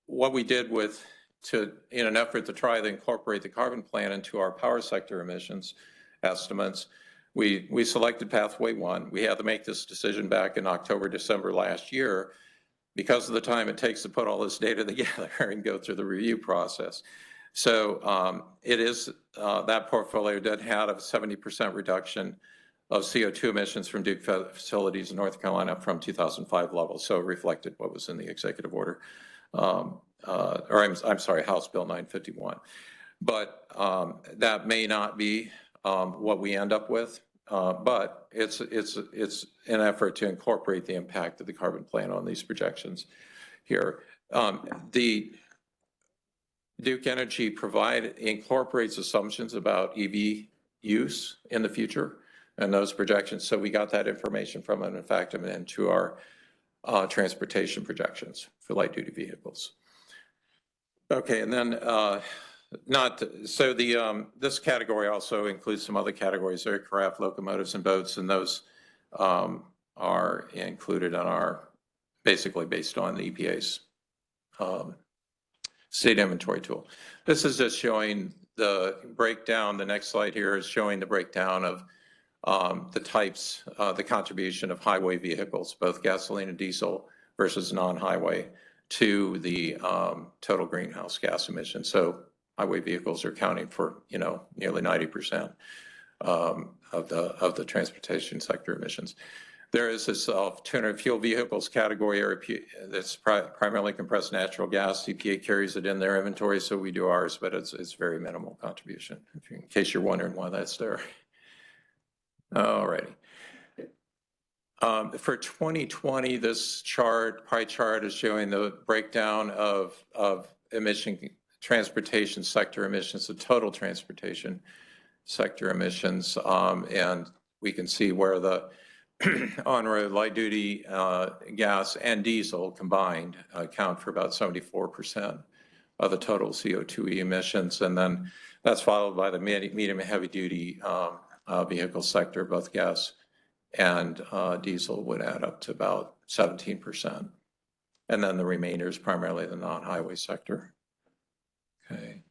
what we did in an effort to try to incorporate the carbon plan into our power sector emissions estimates, we selected pathway 1. We had to make this decision back in October, December last year because of the time it takes to put all this data together and go through the review process. So it is, that portfolio did have a 70% reduction of CO2 emissions from Duke facilities in North Carolina from 2005 levels. So it reflected what was in the executive order, I'm sorry, House Bill 951. But that may not be what we end up with, but it's an effort to incorporate the impact of the carbon plan on these projections here. The Duke Energy incorporates assumptions about EV use in the future and those projections. So we got that information from them and factored them into our transportation projections for light duty vehicles. Okay, and then this category also includes some other categories, aircraft, locomotives, and boats, and those are included on our, basically based on the EPA's state inventory tool. This is just showing the breakdown. The next slide here is showing the breakdown of the types, the contribution of highway vehicles, both gasoline and diesel versus non-highway, to the total greenhouse gas emissions. So highway vehicles are accounting for, nearly 90% of the transportation sector emissions. There is this alternative fuel vehicles category that's primarily compressed natural gas. EPA carries it in their inventory, so we do ours, but it's very minimal contribution, in case you're wondering why that's there. All righty. For 2020, this pie chart is showing the breakdown of transportation sector emissions, the total transportation sector emissions, and we can see where the on-road light-duty gas and diesel combined account for about 74% of the total CO2e emissions, and then that's followed by the medium and heavy-duty vehicle sector. Both gas and diesel would add up to about 17%. And then the remainder is primarily the non-highway sector. Okay.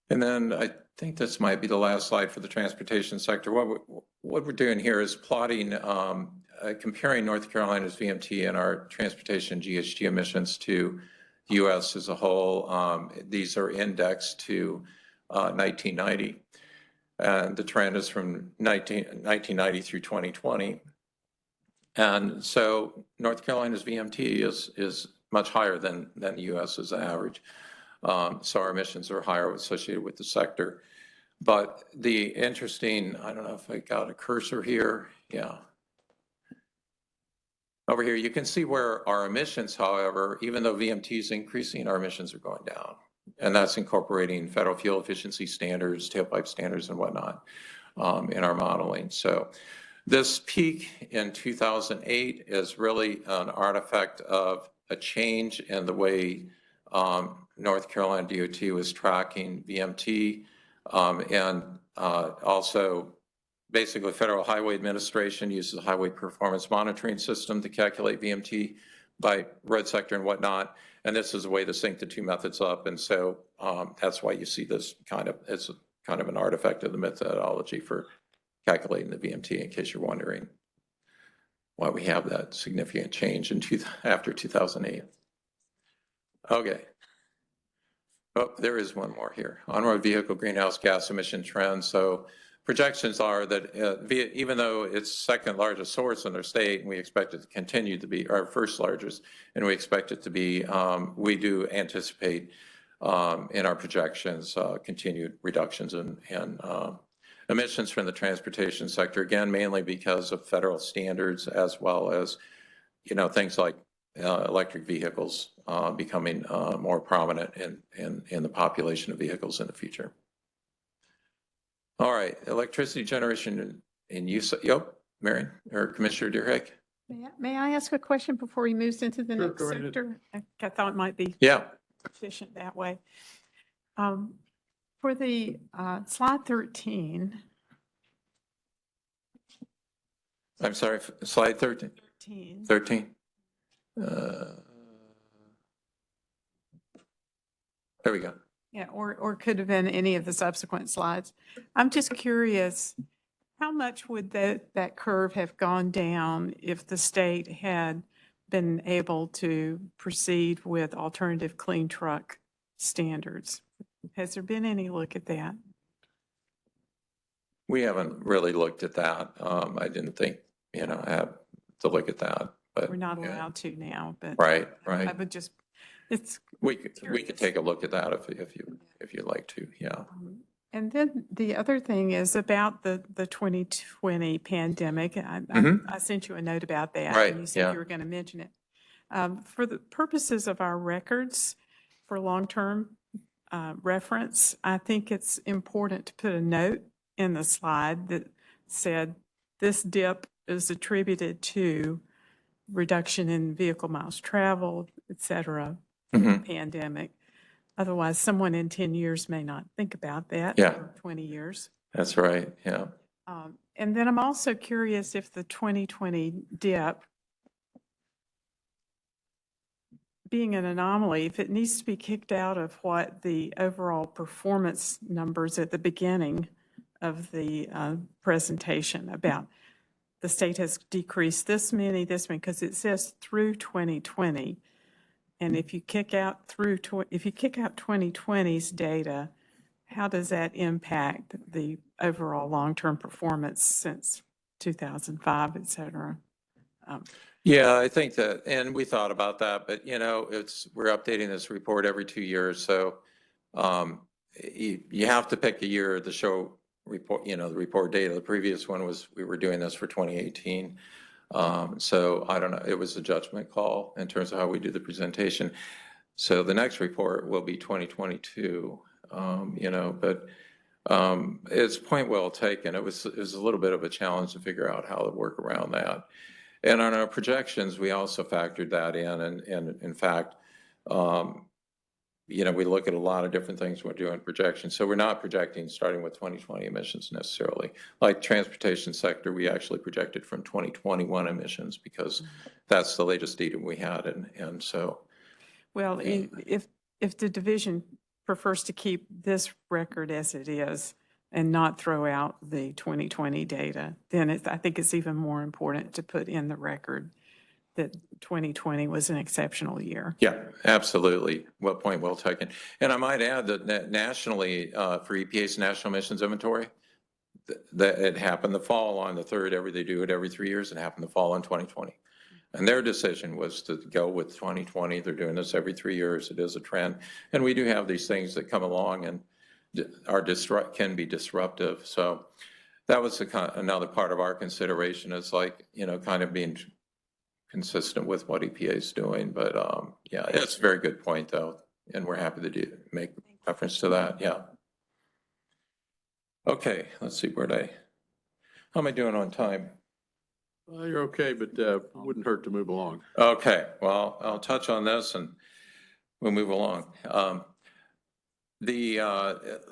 And then I think this might be the last slide for the transportation sector. What we're doing here is plotting, comparing North Carolina's VMT and our transportation GHG emissions to the U.S. as a whole. These are indexed to 1990. And the trend is from 1990 through 2020. And so North Carolina's VMT is much higher than the U.S. as an average. So our emissions are higher associated with the sector. But the interesting, I don't know if I got a cursor here. Yeah. Over here, you can see where our emissions, however, even though VMT is increasing, our emissions are going down. And that's incorporating federal fuel efficiency standards, tailpipe standards, and whatnot in our modeling. So this peak in 2008 is really an artifact of a change in the way North Carolina DOT was tracking VMT, and also basically Federal Highway Administration uses a highway performance monitoring system to calculate VMT by road sector and whatnot. And this is a way to sync the two methods up. And so that's why you see this kind of, it's kind of an artifact of the methodology for calculating the VMT, in case you're wondering why we have that significant change after 2008. Okay. Oh, there is one more here. On-road vehicle greenhouse gas emission trends. So projections are that even though it's second largest source in our state, and we expect it to continue to be our first largest, and we expect it to be, we do anticipate in our projections continued reductions in emissions from the transportation sector, again, mainly because of federal standards, as well as, things like electric vehicles becoming more prominent in the population of vehicles in the future. All right, electricity generation in use. Yep, Marion or Commissioner Deerheck. May I ask a question before he moves into the Sure, next go right ahead. sector? I thought it might be efficient that way. For the slide 13. I'm sorry, slide 13. 13. There we go. Yeah, or could have been any of the subsequent slides. I'm just curious, how much would that curve have gone down if the state had been able to proceed with alternative clean truck standards? Has there been any look at that? We haven't really looked at that. I didn't think, I have to look at that, but. We're not allowed to now, but. Right. I would just, it's. We could take a look at that if you'd like to, yeah. And then the other thing is about the 2020 pandemic. I sent you a note about that. Right, And you said you were going to mention it. For the purposes of our records for long-term reference, I think it's important to put a note in the slide that said this dip is attributed to reduction in vehicle miles traveled, et cetera, pandemic. Otherwise, someone in 10 years may not think about that. Yeah. Or 20 years. That's right, yeah. And then I'm also curious if the 2020 dip, being an anomaly, if it needs to be kicked out of what the overall performance numbers at the beginning of the presentation about the state has decreased this many, because it says through 2020. And if you kick out 2020's data, how does that impact the overall long-term performance since 2005, et cetera? Yeah, I think that, and we thought about that, but we're updating this report every 2 years. So you have to pick a year to show report, the report data. The previous one was, we were doing this for 2018. So I don't know, it was a judgment call in terms of how we do the presentation. So the next report will be 2022, but it's point well taken. It was a little bit of a challenge to figure out how to work around that. And on our projections, we also factored that in. And in fact, we look at a lot of different things when we're doing projections. So we're not projecting starting with 2020 emissions necessarily. Like transportation sector, we actually projected from 2021 emissions because that's the latest data we had. And so. Well, if the division prefers to keep this record as it is and not throw out the 2020 data, then I think it's even more important to put in the record that 2020 was an exceptional year. Yeah, absolutely. Well, point well taken. And I might add that nationally, for EPA's National Emissions Inventory, that it happened to fall on the third, they do it every 3 years, and happened to fall in 2020. And their decision was to go with 2020. They're doing this every 3 years. It is a trend. And we do have these things that come along and can be disruptive. So that was another part of our consideration, is like, kind of being consistent with what EPA is doing. But yeah, it's a very good point though. And we're happy to make reference to that. Yeah. Okay, let's see, how am I doing on time? You're okay, but wouldn't hurt to move along. Okay, well, I'll touch on this and we'll move along. The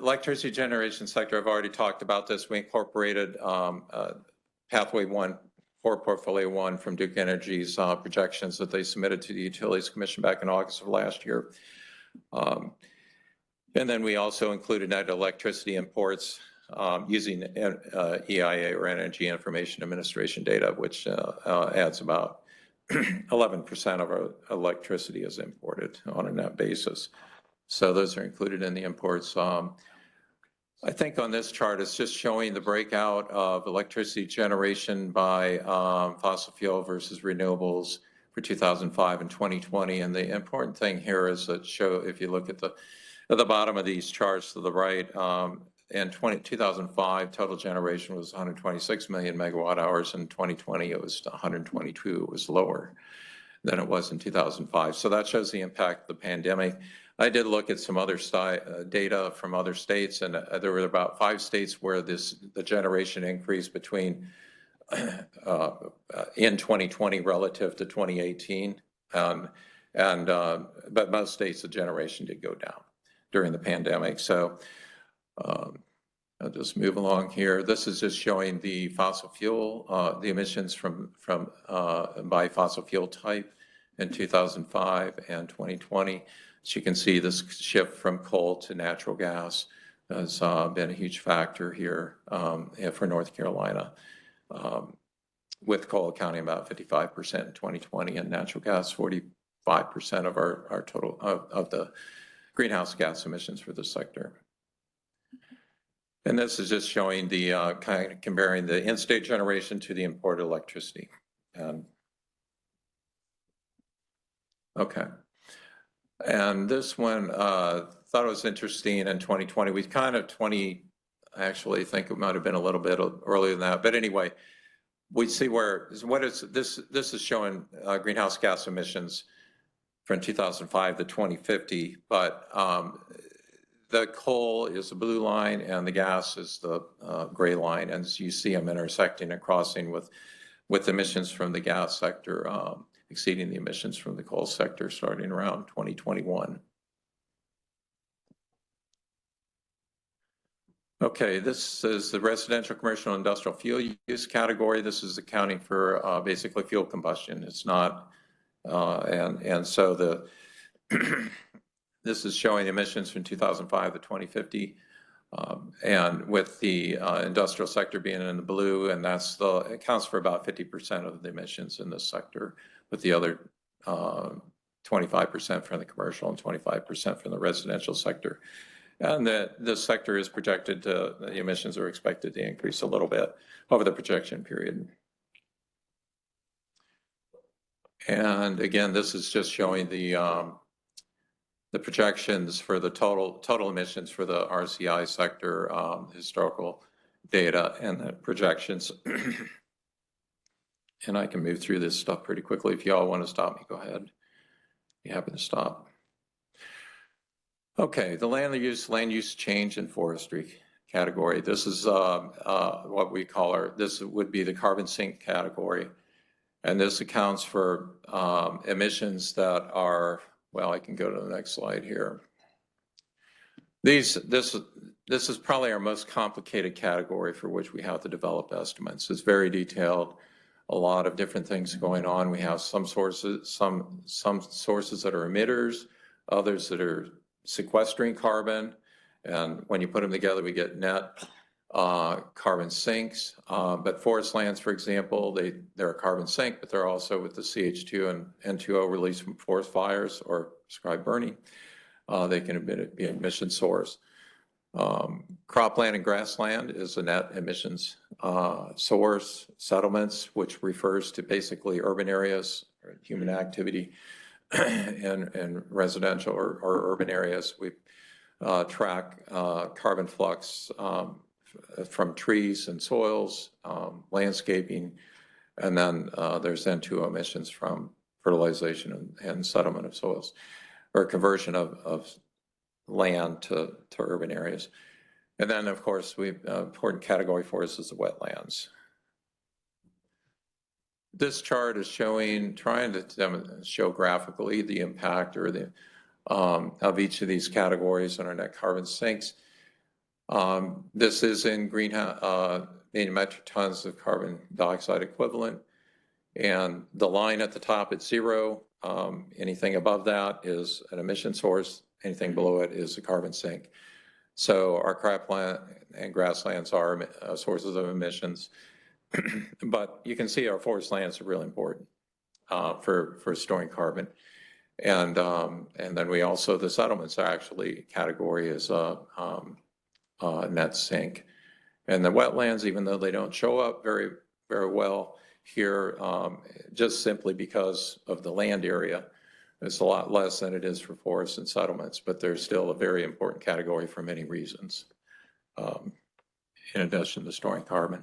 electricity generation sector, I've already talked about this. We incorporated Pathway 1, Core Portfolio 1 from Duke Energy's projections that they submitted to the Utilities Commission back in August of last year. And then we also included net electricity imports using EIA or Energy Information Administration data, which adds about 11% of our electricity is imported on a net basis. So those are included in the imports. I think on this chart, it's just showing the breakout of electricity generation by fossil fuel versus renewables for 2005 and 2020. And the important thing here is that if you look at the bottom of these charts to the right, in 2005, total generation was 126 million megawatt hours. In 2020, it was 122. It was lower than it was in 2005. So that shows the impact of the pandemic. I did look at some other data from other states, and there were about 5 states where the generation increased between in 2020 relative to 2018, but most states the generation did go down during the pandemic. So I'll just move along here. This is just showing the fossil fuel, the emissions by fossil fuel type in 2005 and 2020. As you can see, this shift from coal to natural gas has been a huge factor here for North Carolina, with coal accounting about 55% in 2020 and natural gas 45% of our total of the greenhouse gas emissions for the sector. And this is just showing the kind of comparing the in-state generation to the imported electricity. Okay. And this one, thought it was interesting in 2020. We kind of I actually think it might have been a little bit earlier than that. But anyway, we see this is showing greenhouse gas emissions from 2005 to 2050. But the coal is the blue line and the gas is the gray line. And as you see them intersecting and crossing with emissions from the gas sector exceeding the emissions from the coal sector starting around 2021. Okay, this is the residential, commercial, industrial fuel use category. This is accounting for basically fuel combustion. It's not, and so this is showing emissions from 2005 to 2050, and with the industrial sector being in the blue, and it accounts for about 50% of the emissions in this sector, with the other 25% from the commercial and 25% from the residential sector. And this sector is projected the emissions are expected to increase a little bit over the projection period. And again, this is just showing the projections for the total emissions for the RCI sector, historical data and the projections. And I can move through this stuff pretty quickly. If you all want to stop me, go ahead. You happen to stop. Okay, the land use change and forestry category. This is what we call this would be the carbon sink category. And this accounts for emissions that are, well, I can go to the next slide here. This is probably our most complicated category for which we have to develop estimates. It's very detailed, a lot of different things going on. We have some sources that are emitters, others that are sequestering carbon, and when you put them together, we get net carbon sinks. But forest lands, for example, they're a carbon sink, but they're also with the CH2 and N2O release from forest fires or prescribed burning. They can be an emission source. Cropland and grassland is a net emissions source. Settlements, which refers to basically urban areas or human activity in residential or urban areas. We track carbon flux from trees and soils, landscaping, and then there's N2O emissions from fertilization and settlement of soils, or conversion of land to urban areas. And then, of course, important category for us is the wetlands. This chart is trying to show graphically the impact or the of each of these categories on our net carbon sinks. This is in greenhouse metric tons of carbon dioxide equivalent, and the line at the top at 0. Anything above that is an emission source, anything below it is a carbon sink. So our cropland and grasslands are sources of emissions. But you can see our forest lands are really important for storing carbon. And then we also, the settlements are actually category as a net sink. And the wetlands, even though they don't show up very, very well here, just simply because of the land area, it's a lot less than it is for forests and settlements, but they're still a very important category for many reasons, in addition to storing carbon.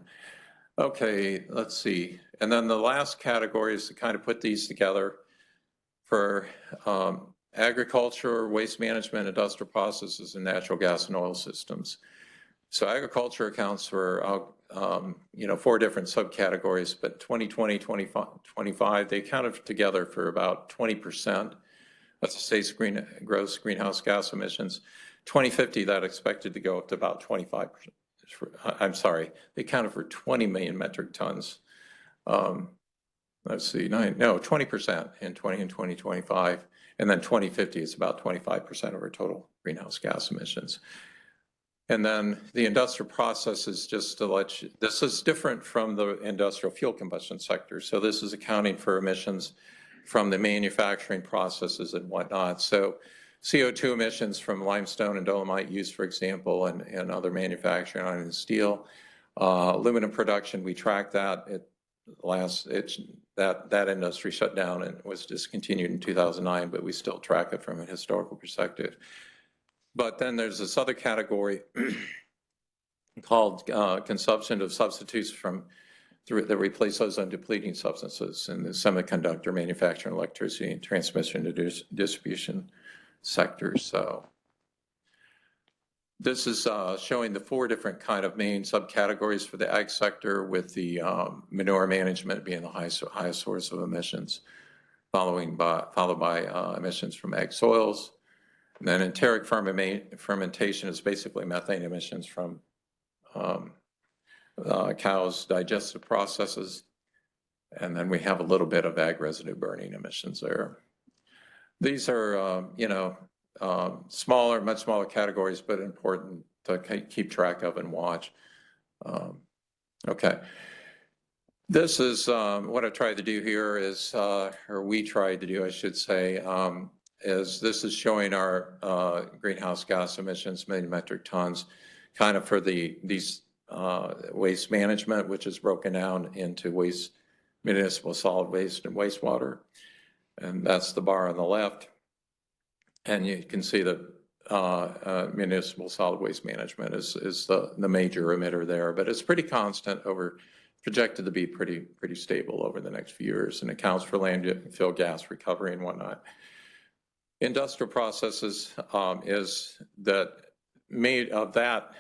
Okay, let's see. And then the last category is to kind of put these together for agriculture, waste management, industrial processes, and natural gas and oil systems. So agriculture accounts for, 4 different subcategories, but 2020, 25, they accounted together for about 20%. That's the state's gross greenhouse gas emissions. 2050, that expected to go up to about 25%. I'm sorry, they accounted for 20 million metric tons. Let's see, 20% in 2025. And then 2050 is about 25% of our total greenhouse gas emissions. And then the industrial processes, just to let you, this is different from the industrial fuel combustion sector. So this is accounting for emissions from the manufacturing processes and whatnot. So CO2 emissions from limestone and dolomite use, for example, and other manufacturing, iron and steel. Aluminum production, we track that. That industry shut down and was discontinued in 2009, but we still track it from a historical perspective. But then there's this other category called consumption of substitutes that replace ozone depleting substances in the semiconductor manufacturing, electricity, and transmission to distribution sectors. So this is showing the 4 different kind of main subcategories for the ag sector, with the manure management being the highest source of emissions, followed by emissions from ag soils. And then enteric fermentation is basically methane emissions from cows' digestive processes. And then we have a little bit of ag residue burning emissions there. These are, much smaller categories, but important to keep track of and watch. Okay. This is what I tried to do here is, or we tried to do, I should say, is this is showing our greenhouse gas emissions, million metric tons, kind of for these waste management, which is broken down into waste, municipal solid waste and wastewater. And that's the bar on the left. And you can see that municipal solid waste management is the major emitter there, but it's pretty constant projected to be pretty stable over the next few years, and accounts for landfill gas recovery and whatnot. Industrial processes is that made of that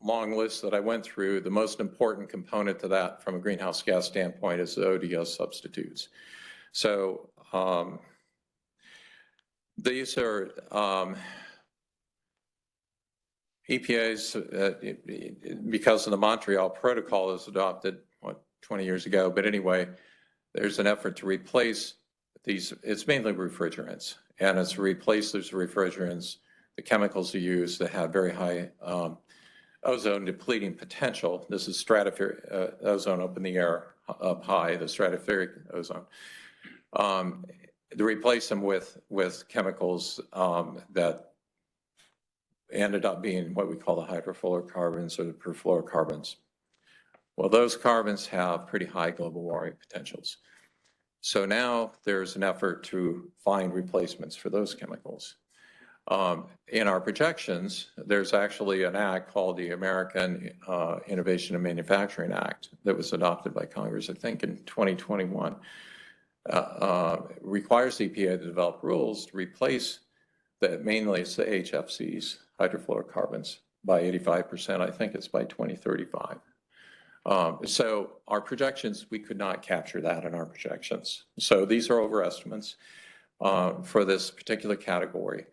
long list that I went through. The most important component to that from a greenhouse gas standpoint is the ODS substitutes. So these are EPA's, because of the Montreal Protocol is adopted, 20 years ago, but anyway, there's an effort to replace these, it's mainly refrigerants, and it's to replace those refrigerants, the chemicals you use that have very high ozone depleting potential. This is stratospheric ozone up in the air, up high, the stratospheric ozone. To replace them with chemicals that ended up being what we call the hydrofluorocarbons or the perfluorocarbons. Well, those carbons have pretty high global warming potentials. So now there's an effort to find replacements for those chemicals. In our projections, there's actually an act called the American Innovation and Manufacturing Act that was adopted by Congress, I think, in 2021. Requires the EPA to develop rules to replace mainly it's the HFCs, hydrofluorocarbons, by 85%. I think it's by 2035. So our projections, we could not capture that in our projections. So these are overestimates for this particular category.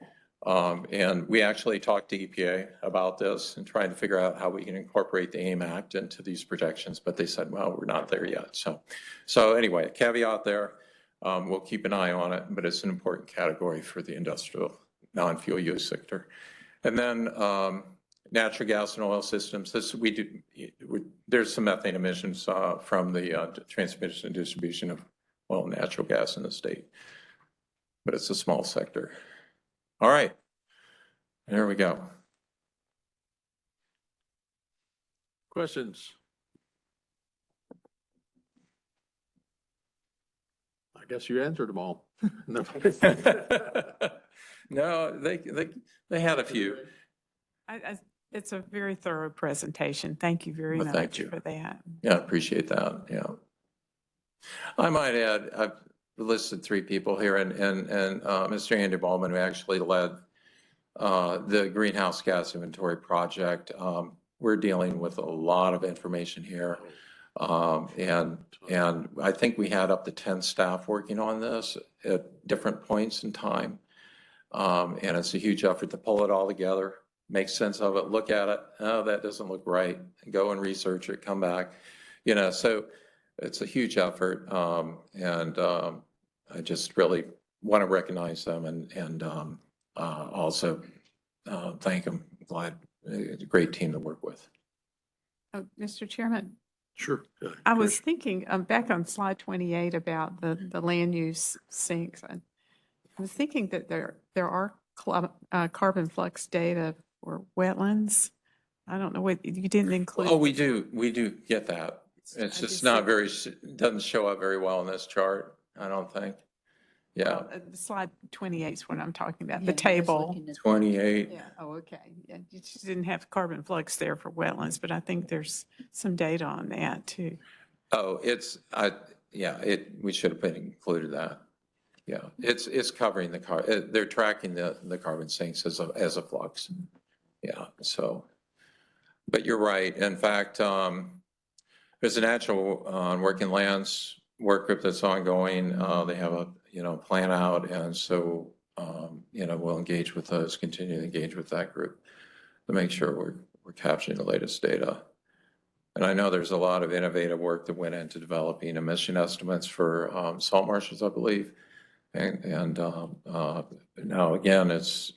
And we actually talked to EPA about this and trying to figure out how we can incorporate the AIM Act into these projections, but they said, well, we're not there yet. So anyway, caveat there, we'll keep an eye on it, but it's an important category for the industrial non-fuel use sector. And then natural gas and oil systems, there's some methane emissions from the transmission and distribution of oil and natural gas in the state, but it's a small sector. All right, there we go. Questions? I guess you answered them all. No. No, they had a few. It's a very thorough presentation. Thank you very Well, thank much you. for that. Yeah, I appreciate that, yeah. I might add, I've listed 3 people here, and Mr. Andy Ballman, who actually led the greenhouse gas inventory project. We're dealing with a lot of information here. And I think we had up to 10 staff working on this at different points in time. And it's a huge effort to pull it all together, make sense of it, look at it. Oh, that doesn't look right. Go and research it, come back. So it's a huge effort. I just really want to recognize them and also thank them. Glad, it's a great team to work with. Oh, Mr. Chairman, Sure. I was thinking back on slide 28 about the land use sinks. I was thinking that there are carbon flux data for wetlands. I don't know what you didn't include. Oh, we do get that. It's just not very, doesn't show up very well in this chart, I don't think. Yeah, Slide 28 is what I'm talking about, Yeah, the I was table. looking at- 28. Yeah, oh, okay. Yeah, you just didn't have carbon flux there for wetlands, but I think there's some data on that too. Oh, we should have included that. Yeah, it's covering they're tracking the carbon sinks as a flux. Yeah, so, but you're right. In fact, there's a natural working lands work group that's ongoing. They have a, plan out. And so, we'll engage with those, continue to engage with that group to make sure we're capturing the latest data. And I know there's a lot of innovative work that went into developing emission estimates for salt marshes, I believe. And now again, it's,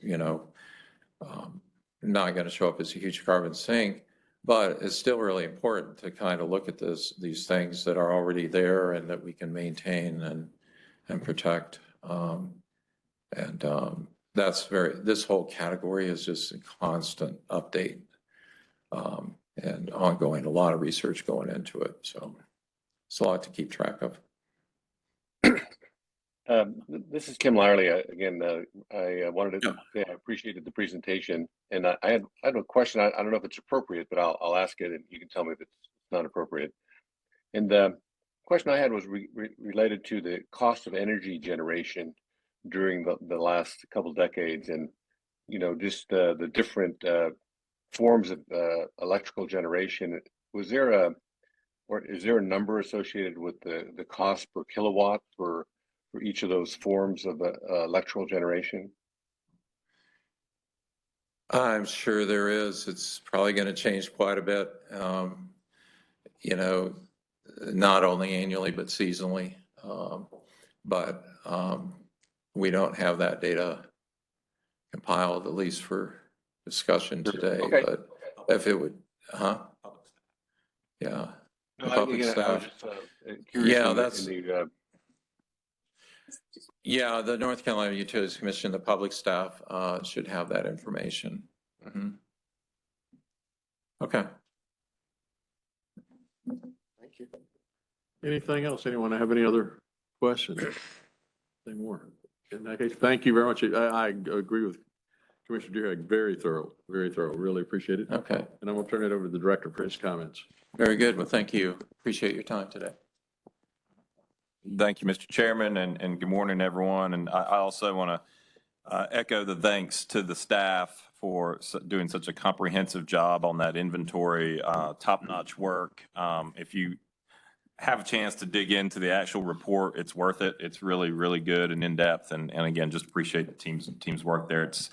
not going to show up as a huge carbon sink, but it's still really important to kind of look at these things that are already there and that we can maintain and protect. This whole category is just a constant update and ongoing, a lot of research going into it. So it's a lot to keep track of. This is Kim Lyerly. Again, I wanted to say I appreciated the presentation, and I had a question. I don't know if it's appropriate, but I'll ask it, and you can tell me if it's not appropriate. And the question I had was related to the cost of energy generation during the last couple decades, and just the different forms of electrical generation. Is there a number associated with the cost per kilowatt for each of those forms of electrical generation? I'm sure there is. It's probably going to change quite a bit, not only annually, but seasonally. But we don't have that data compiled, at least for discussion today. Okay. But if it would, yeah. No, Public I staff. was just curious. Yeah, in that's. the, Yeah, the North Carolina Utilities Commission, the public staff should have that information. Mm-hmm. Okay. Thank you. Anything else? Anyone have any other questions? Anything more? In that case, thank you very much. I agree with Commissioner Deering. Very thorough, really appreciate it. Okay. And I'm going to turn it over to the director for his comments. Very good. Well, thank you. Appreciate your time today. Thank you, Mr. Chairman, and good morning, everyone. And I also want to echo the thanks to the staff for doing such a comprehensive job on that inventory, top-notch work. If you have a chance to dig into the actual report, it's worth it. It's really, really good and in-depth. And again, just appreciate the team's work there. It's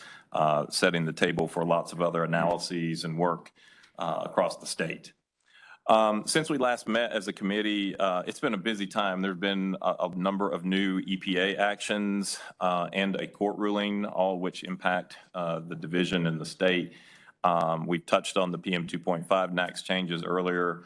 setting the table for lots of other analyses and work across the state. Since we last met as a committee, it's been a busy time. There've been a number of new EPA actions and a court ruling, all which impact the division and the state. We touched on the PM 2.5 NAAQS changes earlier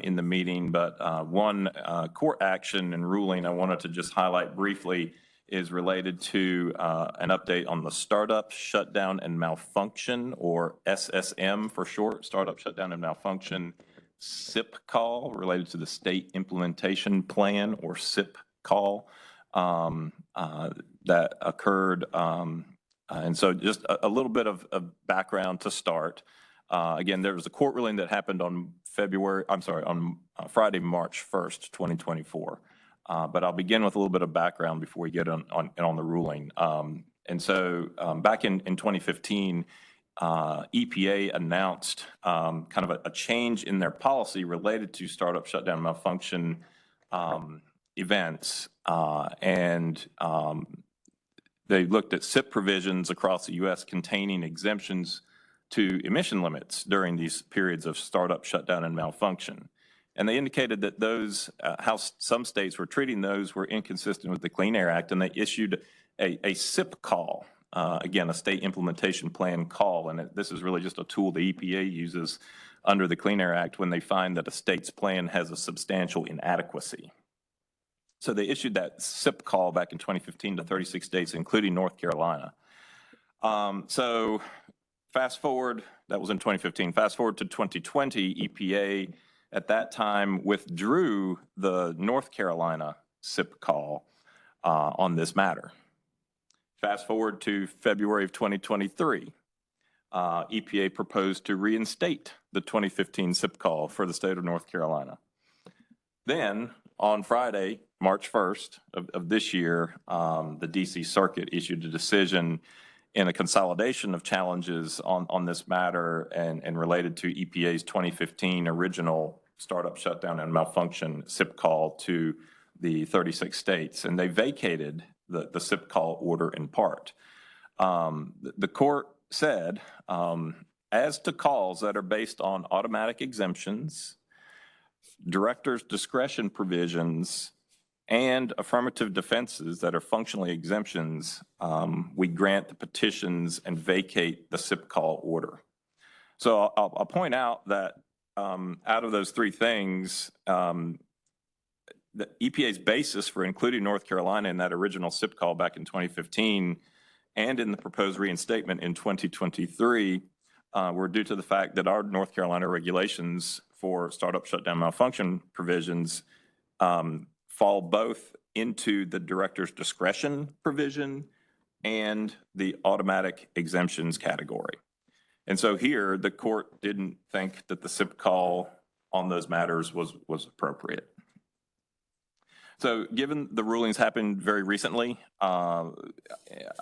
in the meeting, but one court action and ruling I wanted to just highlight briefly is related to an update on the Startup Shutdown and Malfunction, or SSM for short, Startup Shutdown and Malfunction SIP call related to the State Implementation Plan, or SIP call, that occurred. And so just a little bit of background to start. Again, there was a court ruling that happened on Friday, March 1st, 2024. But I'll begin with a little bit of background before we get on the ruling. And so back in 2015, EPA announced kind of a change in their policy related to startup shutdown malfunction events. They looked at SIP provisions across the U.S. containing exemptions to emission limits during these periods of startup shutdown and malfunction. And they indicated that those, how some states were treating those were inconsistent with the Clean Air Act, and they issued a SIP call, again, a State Implementation Plan call. And this is really just a tool the EPA uses under the Clean Air Act when they find that a state's plan has a substantial inadequacy. So they issued that SIP call back in 2015 to 36 states, including North Carolina. So fast forward, that was in 2015. Fast forward to 2020, EPA at that time withdrew the North Carolina SIP call on this matter. Fast forward to February of 2023, EPA proposed to reinstate the 2015 SIP call for the state of North Carolina. Then on Friday, March 1st of this year, the DC Circuit issued a decision in a consolidation of challenges on this matter and related to EPA's 2015 original startup shutdown and malfunction SIP call to the 36 states. And they vacated the SIP call order in part. The court said, as to calls that are based on automatic exemptions, director's discretion provisions, and affirmative defenses that are functionally exemptions, we grant the petitions and vacate the SIP call order. So I'll point out that out of those three things, the EPA's basis for including North Carolina in that original SIP call back in 2015 and in the proposed reinstatement in 2023 were due to the fact that our North Carolina regulations for startup shutdown malfunction provisions fall both into the director's discretion provision and the automatic exemptions category. And so here, the court didn't think that the SIP call on those matters was appropriate. So given the rulings happened very recently, I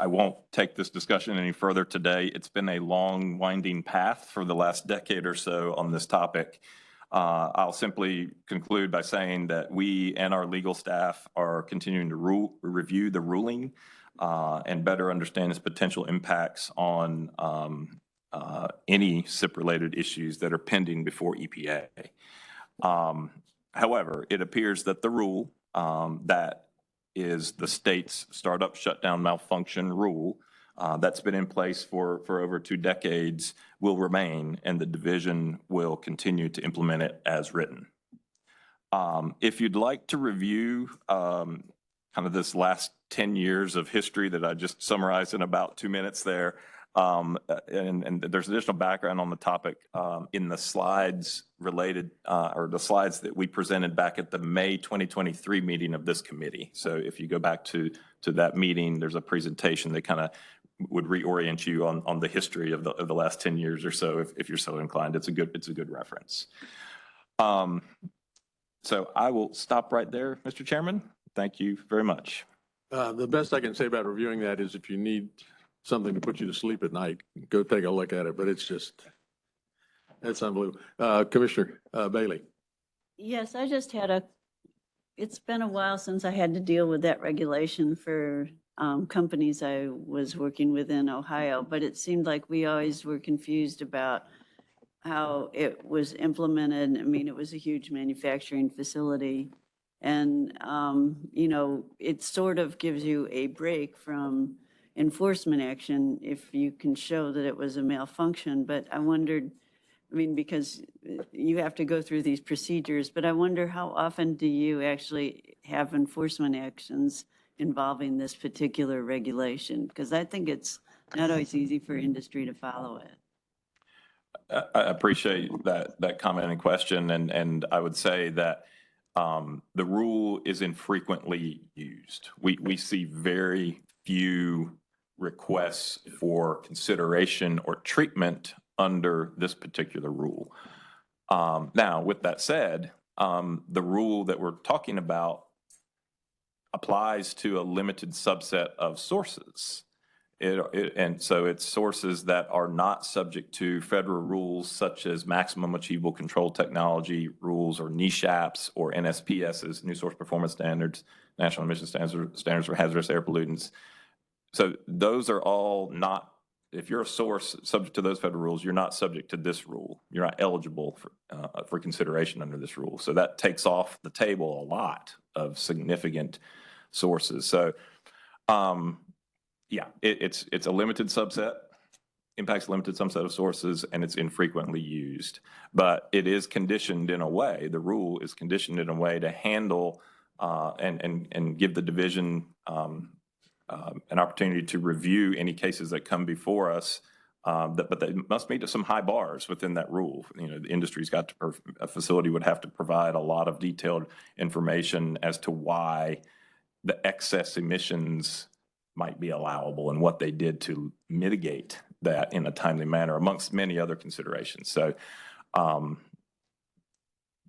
won't take this discussion any further today. It's been a long, winding path for the last decade or so on this topic. I'll simply conclude by saying that we and our legal staff are continuing to review the ruling and better understand its potential impacts on any SIP-related issues that are pending before EPA. However, it appears that the rule that is the state's startup shutdown malfunction rule that's been in place for over 2 decades will remain, and the division will continue to implement it as written. If you'd like to review kind of this last 10 years of history that I just summarized in about 2 minutes there, and there's additional background on the topic in the slides related, or the slides that we presented back at the May 2023 meeting of this committee. So if you go back to that meeting, there's a presentation that kind of would reorient you on the history of the last 10 years or so, if you're so inclined. It's a good reference. So I will stop right there, Mr. Chairman. Thank you very much. The best I can say about reviewing that is if you need something to put you to sleep at night, go take a look at it, but it's unbelievable. Commissioner Bailey. Yes, I just had it's been a while since I had to deal with that regulation for companies I was working with in Ohio, but it seemed like we always were confused about how it was implemented. I mean, it was a huge manufacturing facility. And, you know, it sort of gives you a break from enforcement action if you can show that it was a malfunction. But I wondered, I mean, because you have to go through these procedures, but I wonder how often do you actually have enforcement actions involving this particular regulation? Because I think it's not always easy for industry to follow it. I appreciate that comment and question, and I would say that the rule is infrequently used. We see very few requests for consideration or treatment under this particular rule. Now, with that said, the rule that we're talking about applies to a limited subset of sources. And so it's sources that are not subject to federal rules such as maximum achievable control technology rules or NESHAPs or NSPS's, New Source Performance Standards, National Emission Standards for Hazardous Air Pollutants. So those are all not, if you're a source subject to those federal rules, you're not subject to this rule. You're not eligible for consideration under this rule. So that takes off the table a lot of significant sources. So, yeah, it's a limited subset, impacts a limited subset of sources, and it's infrequently used. But it is conditioned in a way, the rule is conditioned in a way to handle and give the division an opportunity to review any cases that come before us, but they must meet some high bars within that rule. You know, the industry's got to, a facility would have to provide a lot of detailed information as to why the excess emissions might be allowable and what they did to mitigate that in a timely manner, amongst many other considerations. So,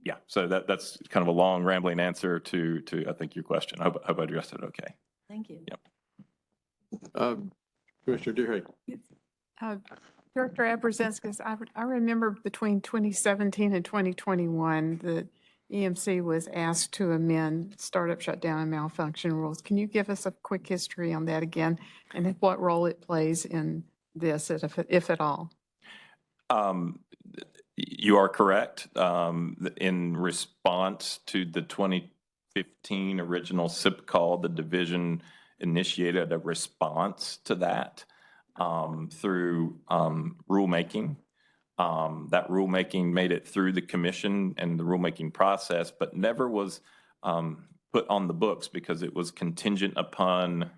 yeah, so that's kind of a long rambling answer to I think your question. I hope I addressed it okay. Thank you. Yep. Commissioner Deering. Director Abrazinskis, I remember between 2017 and 2021, the EMC was asked to amend startup shutdown and malfunction rules. Can you give us a quick history on that again and what role it plays in this, if at all? You are correct. In response to the 2015 original SIP call, the division initiated a response to that through rulemaking. That rulemaking made it through the commission and the rulemaking process, but never was put on the books because it was contingent upon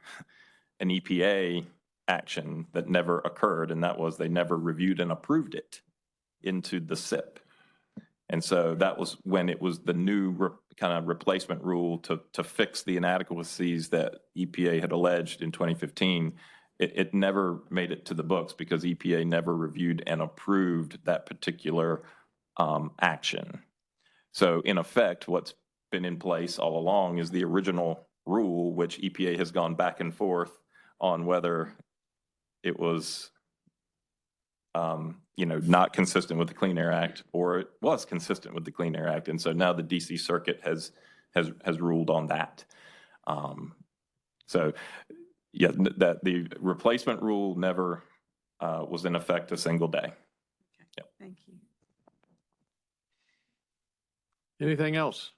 an EPA action that never occurred, and that was they never reviewed and approved it into the SIP. And so that was when it was the new kind of replacement rule to fix the inadequacies that EPA had alleged in 2015. It never made it to the books because EPA never reviewed and approved that particular action. So in effect, what's been in place all along is the original rule, which EPA has gone back and forth on whether it was not consistent with the Clean Air Act or it was consistent with the Clean Air Act. And so now the DC Circuit has ruled on that. So yeah, that the replacement rule never was in effect a single day. Okay. Yep. Thank you. Anything else?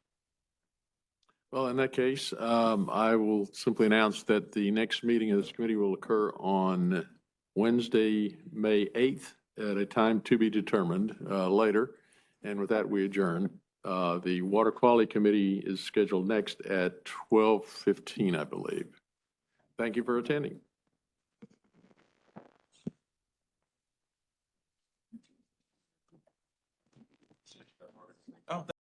Well, in that case, I will simply announce that the next meeting of this committee will occur on Wednesday, May 8th at a time to be determined later. And with that, we adjourn. The Water Quality Committee is scheduled next at 12:15, I believe. Thank you for attending.